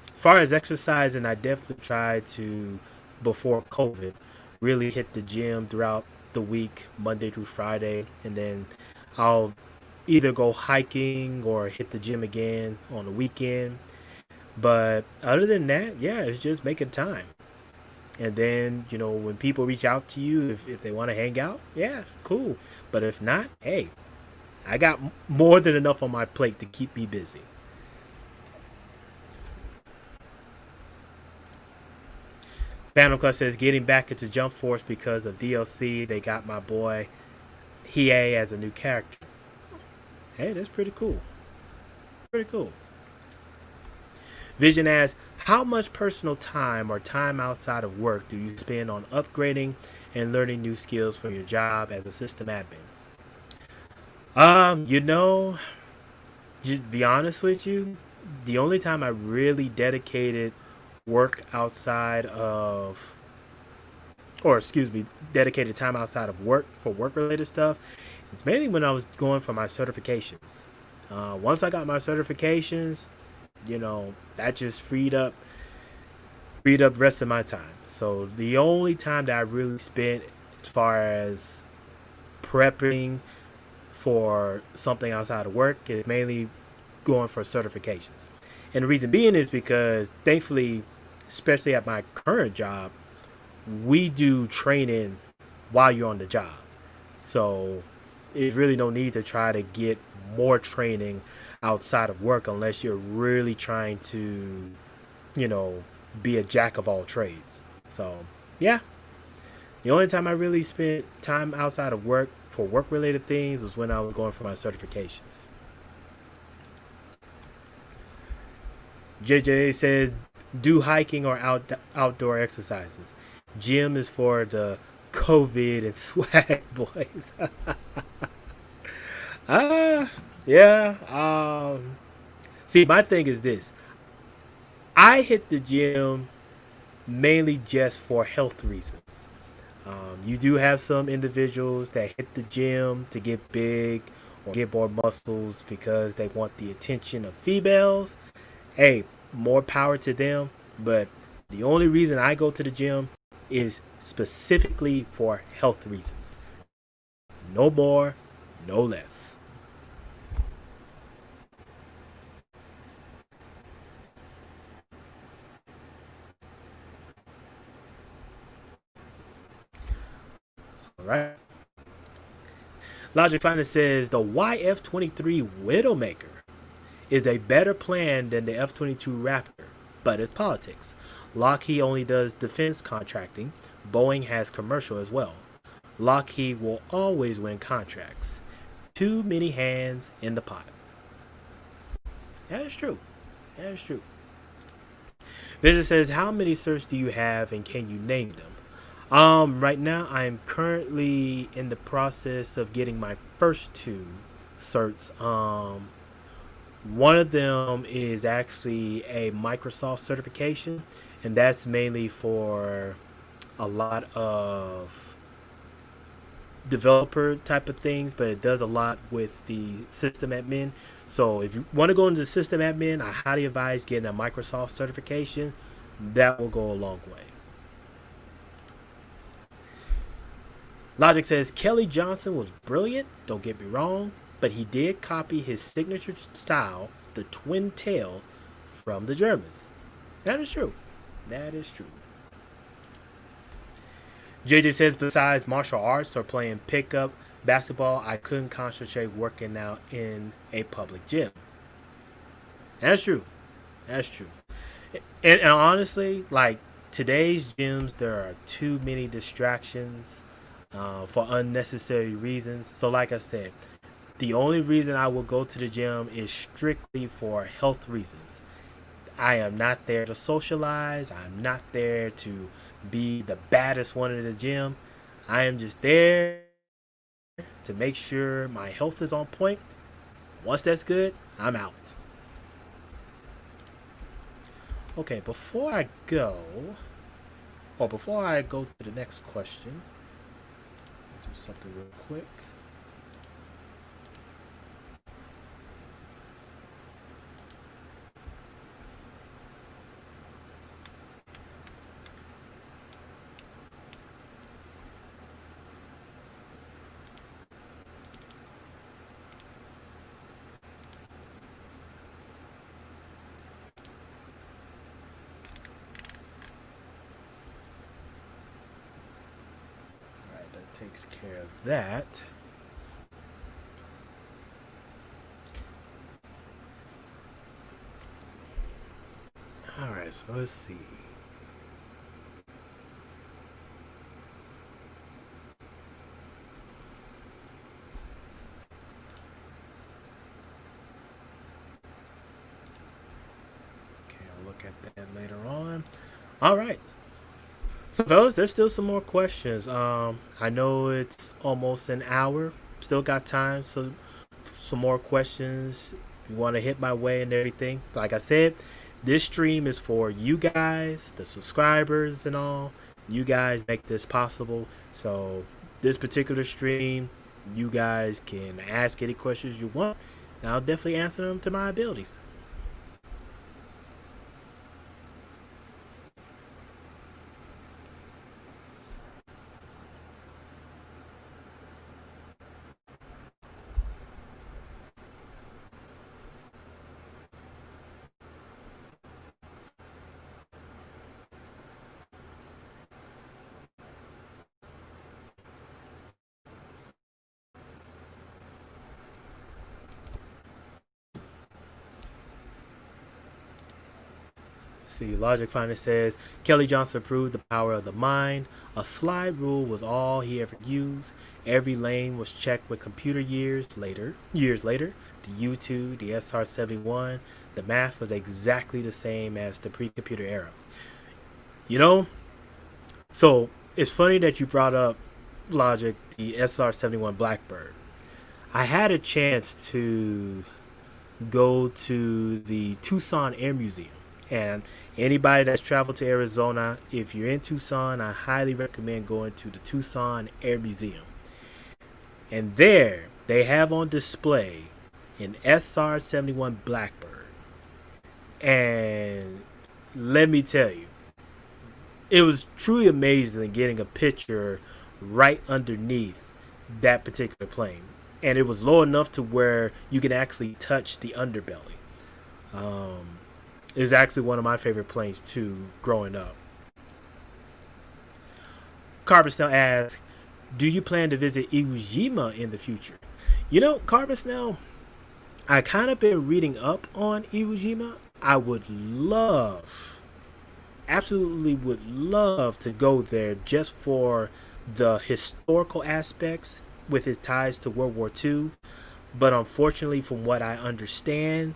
as far as exercising, I definitely try to, before COVID, really hit the gym throughout the week, Monday through Friday. And then I'll either go hiking or hit the gym again on the weekend. But other than that, yeah, it's just making time. And then, you know, when people reach out to you, if they want to hang out, yeah, cool. But if not, hey, I got more than enough on my plate to keep me busy. Phantom Club says getting back into Jump Force because of DLC. They got my boy Hiei as a new character. Hey, that's pretty cool. Pretty cool. Vision asks, how much personal time or time outside of work do you spend on upgrading and learning new skills for your job as a system admin? You know, just be honest with you, the only time I really dedicated work outside of, or excuse me, dedicated time outside of work for work related stuff, is mainly when I was going for my certifications. Once I got my certifications, you know, that just freed up the rest of my time. So the only time that I really spent as far as prepping for something outside of work is mainly going for certifications. And the reason being is because thankfully, especially at my current job, we do training while you're on the job. So there's really no need to try to get more training outside of work unless you're really trying to, you know, be a jack of all trades. So, yeah, The only time I really spent time outside of work for work related things was when I was going for my certifications. JJ says, do hiking or outdoor exercises. Gym is for the COVID and swag boys. Ah, yeah. See, my thing is this: I hit the gym mainly just for health reasons. You do have some individuals that hit the gym to get big or get more muscles because they want the attention of females. Hey, more power to them. But the only reason I go to the gym is specifically for health reasons. No more, no less. All right. Logic Finder says the YF-23 Widowmaker is a better plan than the F-22 Raptor, but it's politics. Lockheed only does defense contracting. Boeing has commercial as well. Lockheed will always win contracts. Too many hands in the pot. That is true. That is true. Visitor says, how many certs do you have and can you name them? Right now I'm currently in the process of getting my first two certs. One of them is actually a Microsoft certification, and that's mainly for a lot of developer type of things, but it does a lot with the system admin. So if you want to go into the system admin, I highly advise getting a Microsoft certification. That will go a long way. Logic says Kelly Johnson was brilliant, don't get me wrong, but he did copy his signature style, the twin tail, from the Germans. That is true. That is true. JJ says besides martial arts or playing pickup basketball, I couldn't concentrate working out in a public gym. That's true. That's true. And honestly, like today's gyms, there are too many distractions for unnecessary reasons. So, like I said, the only reason I will go to the gym is strictly for health reasons. I am not there to socialize. I'm not there to be the baddest one in the gym. I am just there to make sure my health is on point. Once that's good, I'm out. Okay, before I go to the next question, do something real quick. All right, that takes care of that. All right, so let's see. Okay, I'll look at that later on. All right. So, fellas, there's still some more questions. I know it's almost an hour. Still got time. So, some more questions. You want to hit my way and everything. Like I said, this stream is for you guys, the subscribers, and all. You guys make this possible. So, this particular stream, you guys can ask any questions you want. And I'll definitely answer them to my abilities. See, Logic finally says Kelly Johnson proved the power of the mind. A slide rule was all he ever used. Every lane was checked with computer years later. The U2, the SR-71, the math was exactly the same as the pre-computer era. You know, so it's funny that you brought up Logic, the SR-71 Blackbird. I had a chance to go to the Tucson Air Museum. And anybody that's traveled to Arizona, if you're in Tucson, I highly recommend going to the Tucson Air Museum. And there, they have on display an SR-71 Blackbird. And let me tell you, it was truly amazing getting a picture right underneath that particular plane. And it was low enough to where you can actually touch the underbelly. It was actually one of my favorite planes too, growing up. Carbon Snell asks, do you plan to visit Iwo Jima in the future? You know, Carbon Snell, I kind of been reading up on Iwo Jima. I would absolutely would love to go there just for the historical aspects with its ties to World War II. But unfortunately, from what I understand,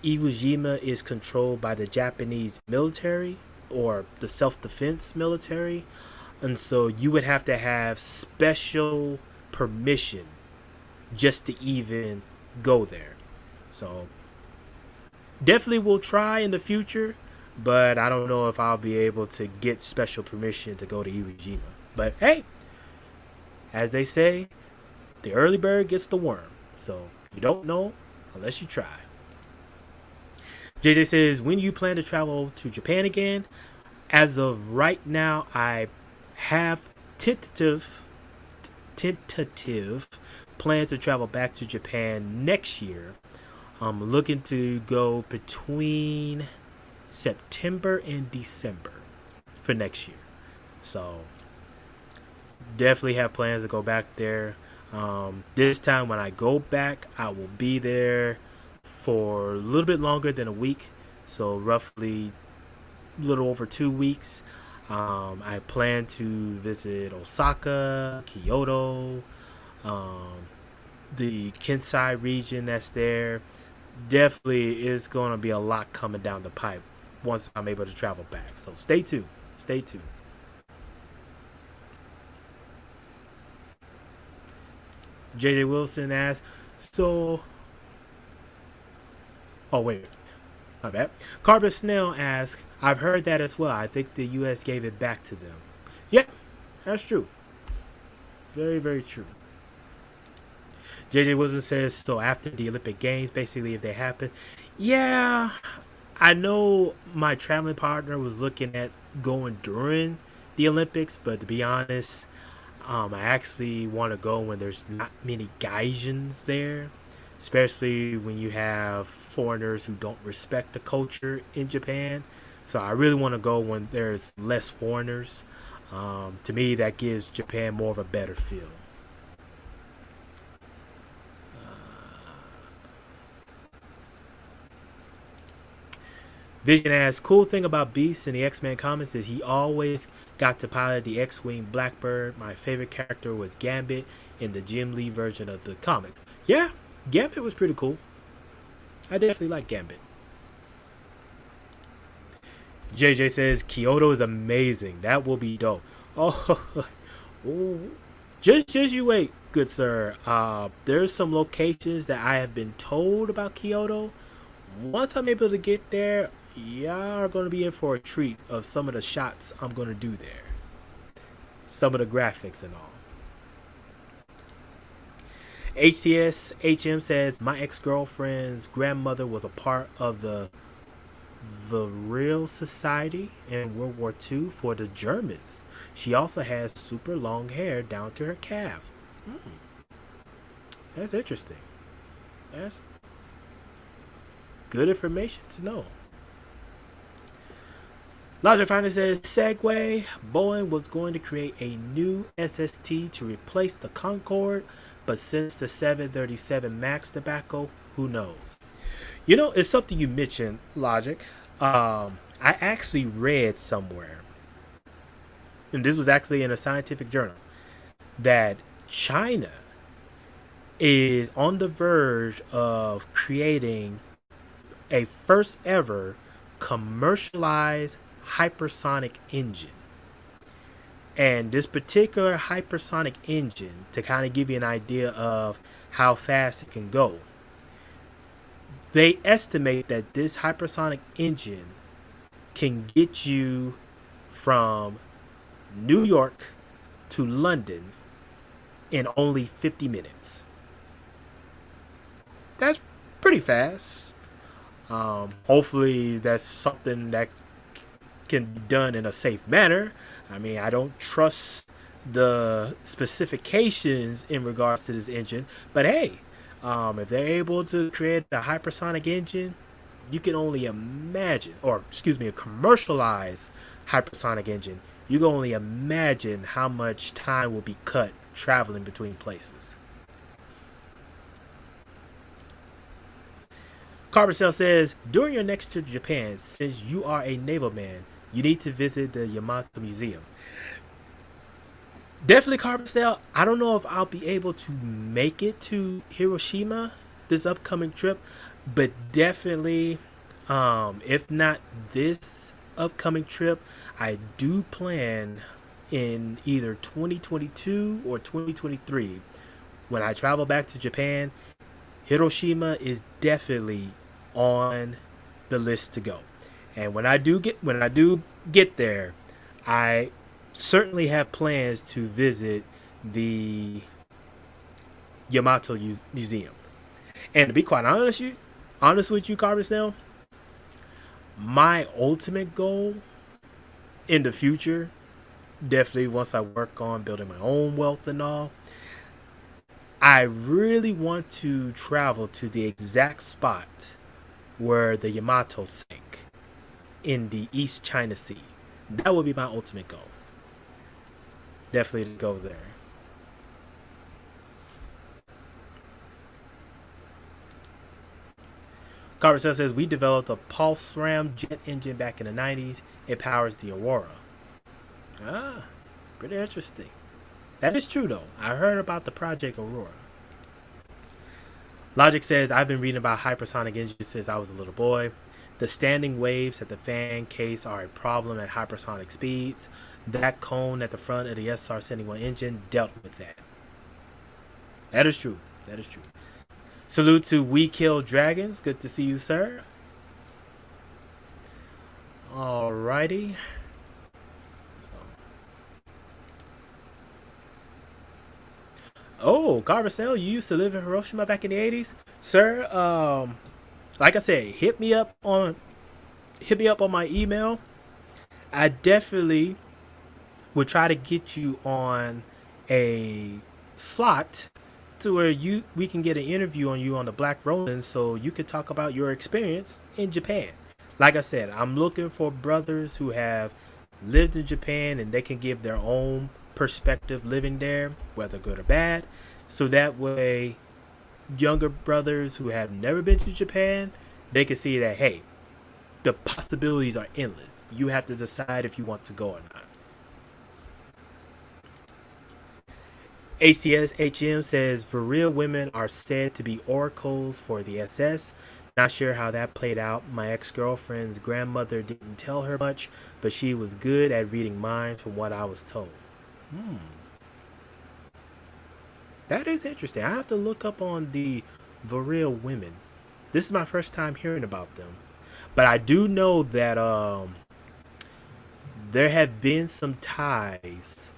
Iwo Jima is controlled by the Japanese military or the self-defense military. And so you would have to have special permission just to even go there. So definitely will try in the future, but I don't know if I'll be able to get special permission to go to Iwo Jima. But hey, as they say, the early bird gets the worm. So you don't know unless you try. JJ says, when you plan to travel to Japan again? As of right now, I have tentative plans to travel back to Japan next year. I'm looking to go between September and December for next year. So definitely have plans to go back there. This time when I go back, I will be there for a little bit longer than a week. So roughly a little over 2 weeks. I plan to visit Osaka, Kyoto, the Kansai region that's there. Definitely is going to be a lot coming down the pipe once I'm able to travel back. So stay tuned. Stay tuned. JJ Wilson asks, oh, wait. My bad. Carbon Snail asks, I've heard that as well. I think the U.S. gave it back to them. Yeah, that's true. Very, very true. JJ Wilson says, so after the Olympic Games, basically, if they happen. Yeah, I know my traveling partner was looking at going during the Olympics, but to be honest, I actually want to go when there's not many Gaijins there, especially when you have foreigners who don't respect the culture in Japan. So I really want to go when there's less foreigners. To me, that gives Japan more of a better feel. Vision asks, cool thing about Beast in the X-Men comics is he always got to pilot the X-Wing Blackbird. My favorite character was Gambit in the Jim Lee version of the comics. Yeah, Gambit was pretty cool. I definitely like Gambit. JJ says, Kyoto is amazing. That will be dope. Oh, just you wait, good sir. There's some locations that I have been told about Kyoto. Once I'm able to get there, y'all are going to be in for a treat of some of the shots I'm going to do there. Some of the graphics and all. HTS HM says, my ex-girlfriend's grandmother was a part of the Virile Society in World War II for the Germans. She also has super long hair down to her calves. That's interesting. That's good information to know. Logic Finder says, segue, Boeing was going to create a new SST to replace the Concorde, but since the 737 MAX debacle, who knows? You know, it's something you mentioned, Logic. I I actually read somewhere, and this was actually in a scientific journal, that China is on the verge of creating a first ever commercialized hypersonic engine. And this particular hypersonic engine, to kind of give you an idea of how fast it can go, they estimate that this hypersonic engine can get you from New York to London in only 50 minutes. That's pretty fast. Hopefully, that's something that can be done in a safe manner. I mean, I don't trust the specifications in regards to this engine, but hey, if they're able to create a hypersonic engine, you can only imagine, or excuse me, a commercialized hypersonic engine, you can only imagine how much time will be cut traveling between places. Carbon says, during your next trip to Japan, since you are a naval man, you need to visit the Yamato Museum. Definitely, Carbon. I don't know if I'll be able to make it to Hiroshima this upcoming trip, but definitely, if not this upcoming trip, I do plan in either 2022 or 2023 when I travel back to Japan. Hiroshima is definitely on the list to go. And when I do get there, I certainly have plans to visit the Yamato Museum. And to be quite honest with you, Carbon, my ultimate goal in the future, definitely once I work on building my own wealth and all, I really want to travel to the exact spot where the Yamato sank in the East China Sea. That would be my ultimate goal. Definitely to go there. Carver says, we developed a pulse ram jet engine back in the 90s. It powers the Aurora. Ah, pretty interesting. That is true, though. I heard about the Project Aurora. Logic says, I've been reading about hypersonic engines since I was a little boy. The standing waves at the fan case are a problem at hypersonic speeds. That cone at the front of the SR-71 engine dealt with that. That is true. That is true. Salute to We Kill Dragons. Good to see you, sir. Alrighty. Oh, Carbasel, you used to live in Hiroshima back in the 80s? Sir, like I said, hit me up on my email. I definitely would try to get you on a slot to where we can get an interview on you on the Black Ronin so you could talk about your experience in Japan. Like I said, I'm looking for brothers who have lived in Japan and they can give their own perspective living there, whether good or bad, so that way younger brothers who have never been to Japan, they can see that, hey, the possibilities are endless. You have to decide if you want to go or not. HTS says, for real women are said to be oracles for the SS. Not sure how that played out. My ex-girlfriend's grandmother didn't tell her much, but she was good at reading minds from what I was told. That is interesting. I have to look up on the Varil women. This is my first time hearing about them. But I do know that there have been some ties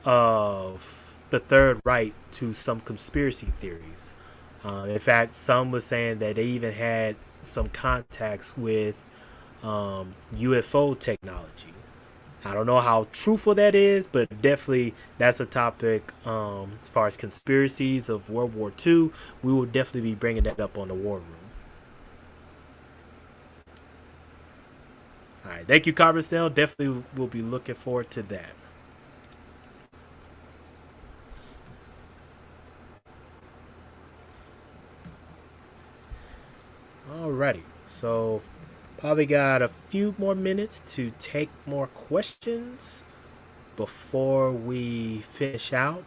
of the Third Reich to some conspiracy theories. In fact, some was saying that they even had some contacts with UFO technology. I don't know how truthful that is, but definitely that's a topic as far as conspiracies of World War II. We will definitely be bringing that up on the War Room. All right. Thank you, Carbasdale. Definitely will be looking forward to that. Alrighty. So, Probably got a few more minutes to take more questions before we finish out.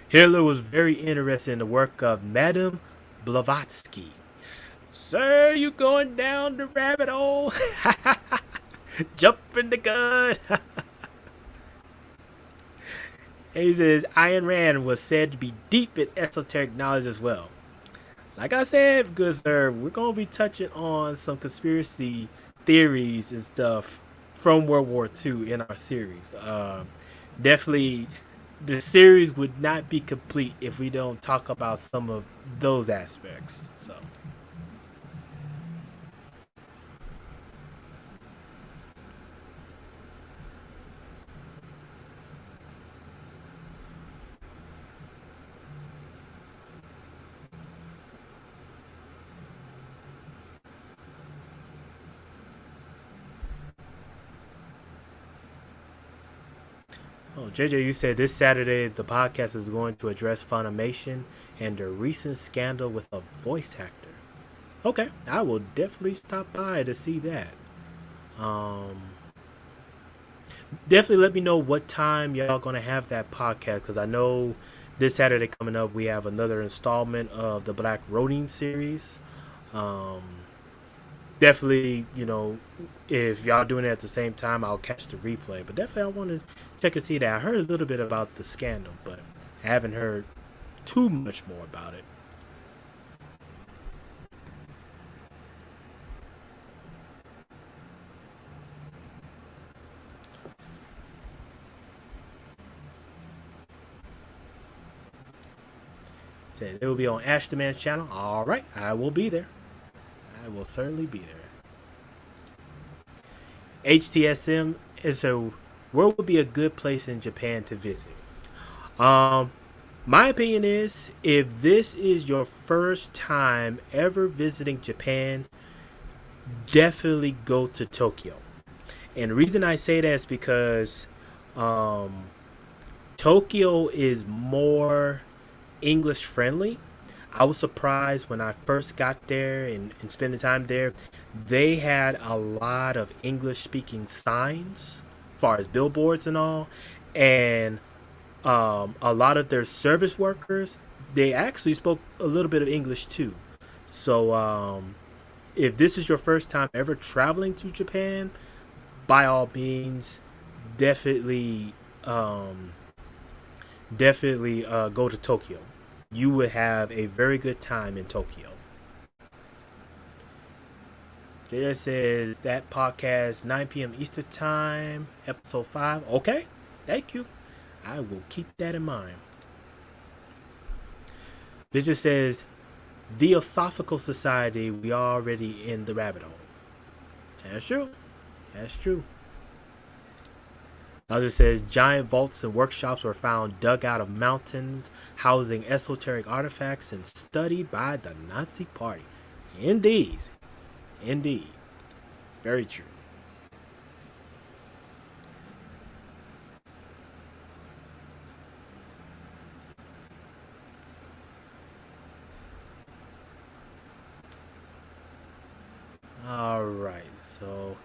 Hitler was very interested in the work of Madame Blavatsky. Sir, you going down the rabbit hole? Jumping the gun. And he says Ayn Rand was said to be deep in esoteric knowledge as well. Like I said, good sir, we're going to be touching on some conspiracy theories and stuff from World War II in our series. Definitely, the series would not be complete if we don't talk about some of those aspects. So. Oh, JJ, you said this Saturday the podcast is going to address Funimation and the recent scandal with a voice actor. Okay, I will definitely stop by to see that. Um, Definitely let me know what time y'all gonna have that podcast because I know this Saturday coming up we have another installment of the Black Roading series. Um, Definitely, if y'all doing it at the same time, I'll catch the replay. But definitely, I want to check and see that. I heard a little bit about the scandal, but I haven't heard too much more about it. Said it will be on Ashton Man's channel. All right, I will be there. I will certainly be there. HTSM is a where would be a good place in Japan to visit. Um, my opinion is if this is your first time ever visiting Japan, definitely go to Tokyo. And the reason I say that is because um, Tokyo is more English friendly. I was surprised when I first got there and spending time there. They had a lot of English speaking signs, as far as billboards and all. And a lot of their service workers, they actually spoke a little bit of English too. So if this is your first time ever traveling to Japan, by all means, definitely, um, definitely go to Tokyo. You would have a very good time in Tokyo. Jada says that podcast 9 p.m. Eastern Time, episode 5. Okay, thank you. I will keep that in mind. This just says Theosophical Society. We already in the rabbit hole. That's true. That's true. Another says giant vaults and workshops were found dug out of mountains, housing esoteric artifacts and studied by the Nazi Party. Indeed. Indeed. Very true. All right. So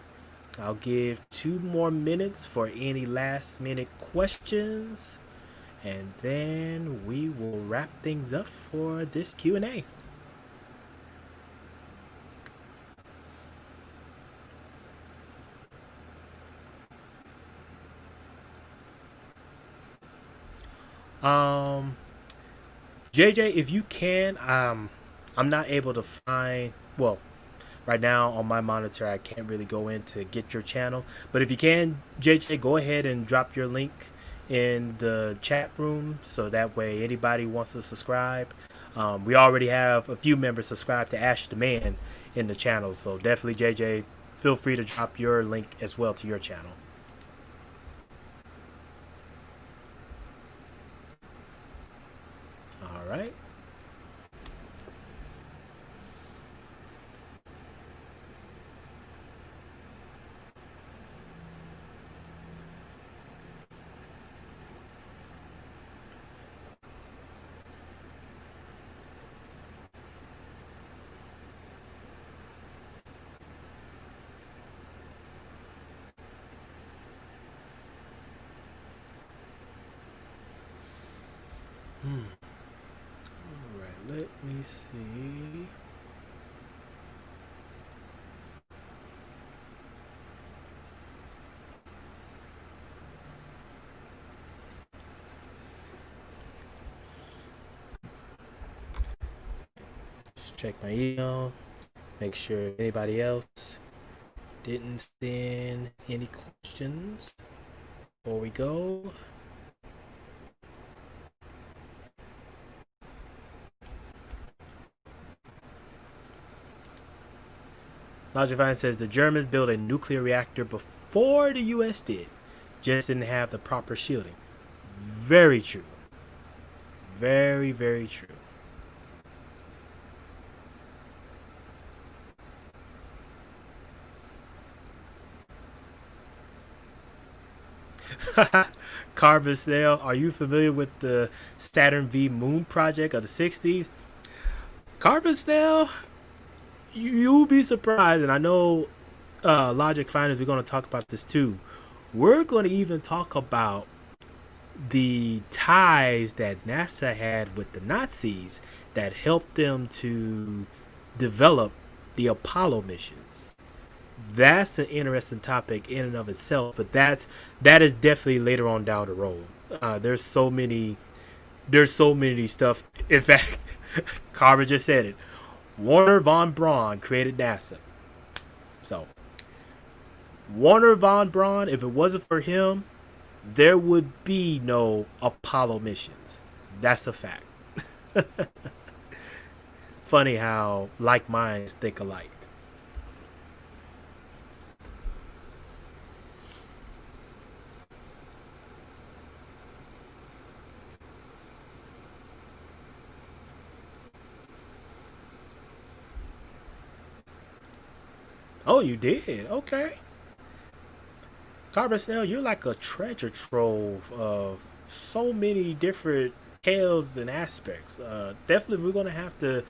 I'll give 2 more minutes for any last minute questions, and then we will wrap things up for this Q&A. Um, JJ, if you can, I'm not able to find. Well, right now on my monitor, I can't really go in to get your channel. But if you can, JJ, go ahead and drop your link in the chat room so that way anybody wants to subscribe. We already have a few members subscribed to Ash the Man in the channel, so definitely, JJ, feel free to drop your link as well to your channel. All right. let me see. Just check my email. Make sure anybody else didn't send any questions before we go. Logifine says the Germans built a nuclear reactor before the US did. Just didn't have the proper shielding. Very true. Very, very true. Carbon Snail, are you familiar with the Saturn V moon project of the 60s? Carbon Snail, you'll be surprised, and I know Logic Finders, we're going to talk about this too. We're going to even talk about the ties that NASA had with the Nazis that helped them to develop the Apollo missions. That's an interesting topic in and of itself, but that is definitely later on down the road. There's so many stuff. In fact, Carver just said it. Warner von Braun created NASA. So Warner von Braun, if it wasn't for him, there would be no Apollo missions. That's a fact. Funny how like minds think alike. Oh, you did? Okay. Carbonell, you're like a treasure trove of so many different tales and aspects. Definitely, we're gonna have to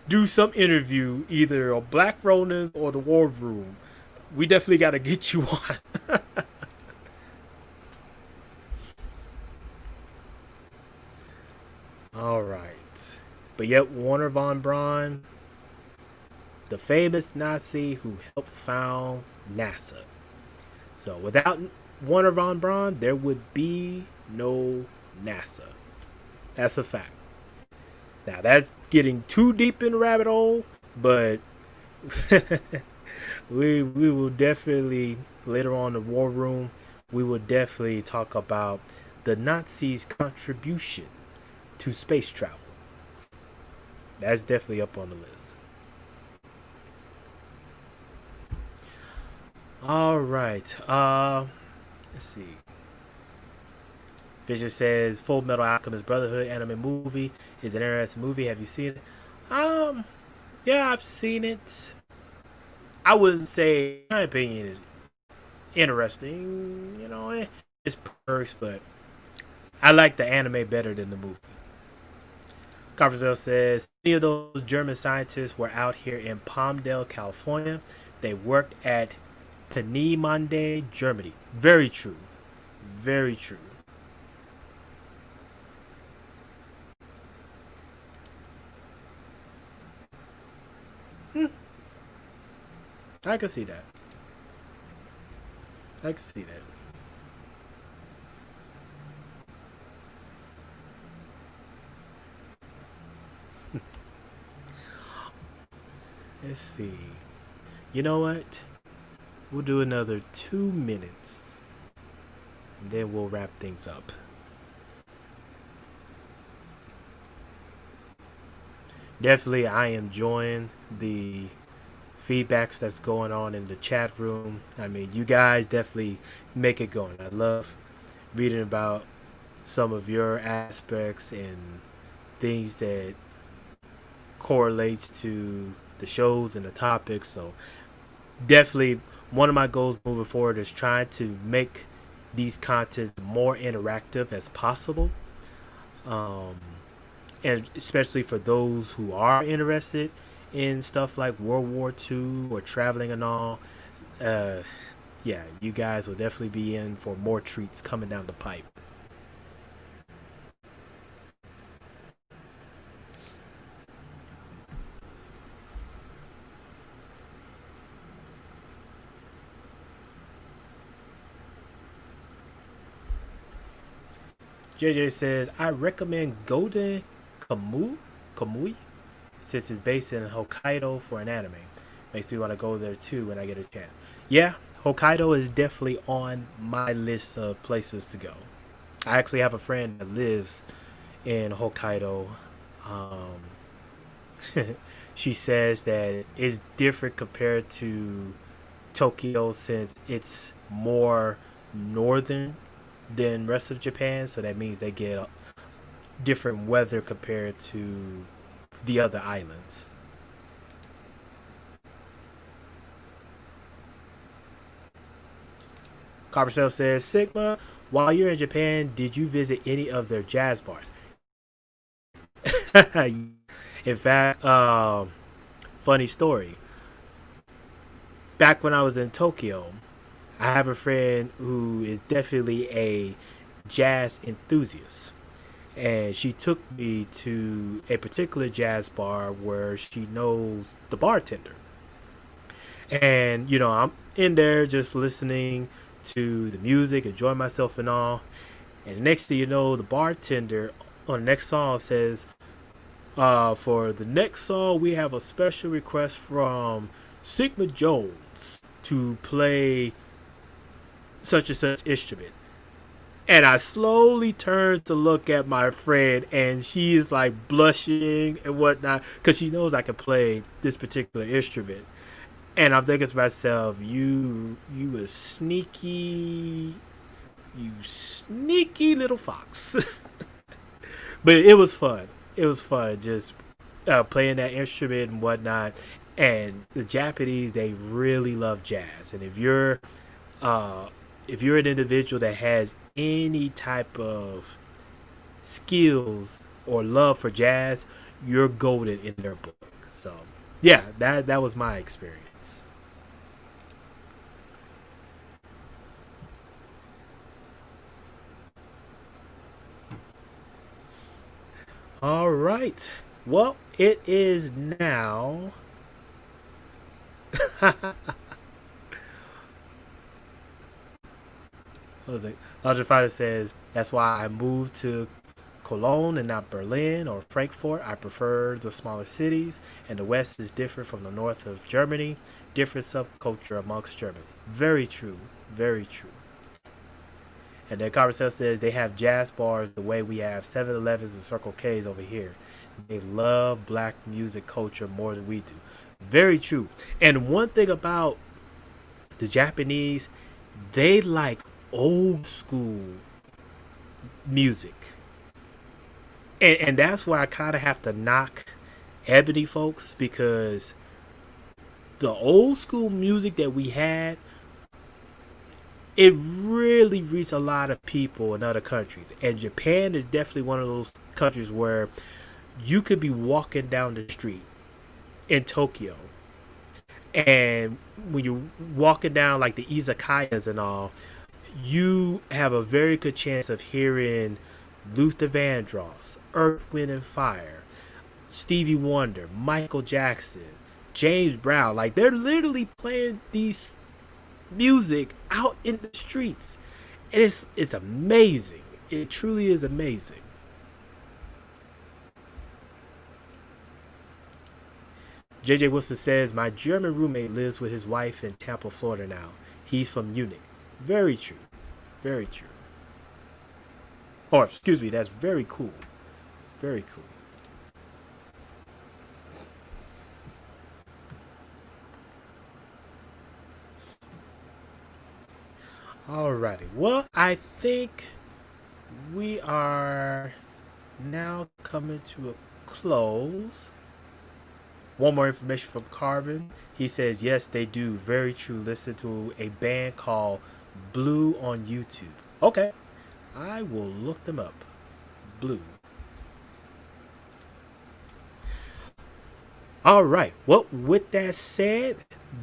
do some interview, either on Black Ronins or the War Room. We definitely got to get you on. All right, but yet Warner von Braun, the famous Nazi who helped found NASA. So without Warner von Braun, there would be no NASA. That's a fact. Now that's getting too deep in the rabbit hole, but we will definitely later on in the War Room. We will definitely talk about the Nazis' contribution to space travel. That's definitely up on the list. All right. Let's see. Vision says Full Metal Alchemist Brotherhood anime movie is an interesting movie. Have you seen it? Yeah, I've seen it. I wouldn't say my opinion is interesting. It's perks, but I like the anime better than the movie. Carvazel says many of those German scientists were out here in Palmdale, California. They worked at Peenemünde, Germany. Very true. Very true. I can see that. I can see that. Let's see. You know what? We'll do another 2 minutes. And then we'll wrap things up. Definitely, I am enjoying the feedbacks that's going on in the chat room. I mean, you guys definitely make it going. I love reading about some of your aspects and things that correlates to the shows and the topics. So definitely one of my goals moving forward is trying to make these contents more interactive as possible. Um, and especially for those who are interested in stuff like World War II or traveling and all, yeah, you guys will definitely be in for more treats coming down the pipe. JJ says, I recommend Golden Kamui since it's based in Hokkaido for an anime. Makes me want to go there too when I get a chance. Yeah, Hokkaido is definitely on my list of places to go. I actually have a friend that lives in Hokkaido. Um, she says that it's different compared to Tokyo since it's more northern than rest of Japan, so that means they get a different weather compared to the other islands. Carpacell says, Sigma, while you're in Japan, did you visit any of their jazz bars? In fact, funny story. Back when I was in Tokyo, I have a friend who is definitely a jazz enthusiast. And she took me to a particular jazz bar where she knows the bartender. And, I'm in there just listening to the music, enjoying myself and all. And the next thing you know, the bartender on the next song says, for the next song, we have a special request from Sigma Jones to play such and such instrument. And I slowly turned to look at my friend, and she is like blushing and whatnot because she knows I can play this particular instrument. And I'm thinking to myself, you a you sneaky little fox. But it was fun. It was fun just playing that instrument and whatnot. And the Japanese, they really love jazz. And uh, if you're an individual that has any type of skills or love for jazz, you're golden in their book. So yeah, that was my experience. All right. Well, it is now. What was it? Logic Fighter says that's why I moved to Cologne and not Berlin or Frankfurt. I prefer the smaller cities, and the West is different from the north of Germany. Different subculture amongst Germans. Very true. Very true. And then Carver says they have jazz bars the way we have 7-Elevens and Circle K's over here. They love black music culture more than we do. Very true. And one thing about the Japanese, they like old school music. And that's where I kind of have to knock Ebony folks because the old school music that we had, it really reached a lot of people in other countries. And Japan is definitely one of those countries where you could be walking down the street in Tokyo. And when you're walking down like the izakayas and all, you have a very good chance of hearing Luther Vandross, Earth, Wind, and Fire, Stevie Wonder, Michael Jackson, James Brown. Like they're literally playing these music out in the streets. And it's amazing. It truly is amazing. JJ Wilson says, my German roommate lives with his wife in Tampa, Florida now. He's from Munich. Very true. Very true. Or, excuse me, that's very cool. Very cool. Alrighty. Well, I think we are now coming to a close. One more information from Carbon. He says, yes, they do. Very true. Listen to a band called Blue on YouTube. Okay. I will look them up. Blue. All right. Well, with that said,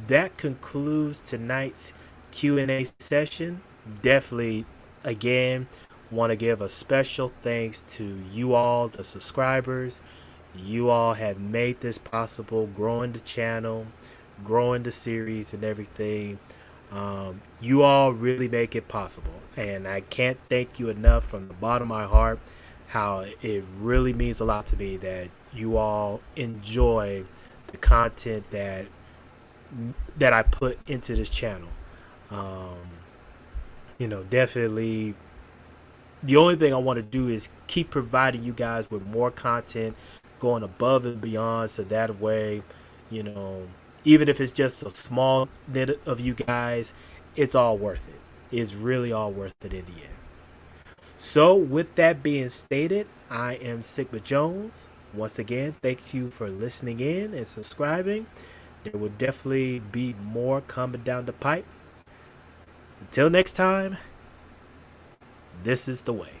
that concludes tonight's Q&A session. Definitely, again, want to give a special thanks to you all, the subscribers. You all have made this possible, growing the channel, growing the series and everything. You all really make it possible, and I can't thank you enough from the bottom of my heart. How it really means a lot to me that you all enjoy the content that I put into this channel. Um, Definitely the only thing I want to do is keep providing you guys with more content, going above and beyond, so that way, you know, even if it's just a small bit of you guys, it's all worth it. It's really all worth it in the end. So, with that being stated, I am Sigma Jones. Once again, thanks you for listening in and subscribing. There will definitely be more coming down the pipe. Until next time, this is the way.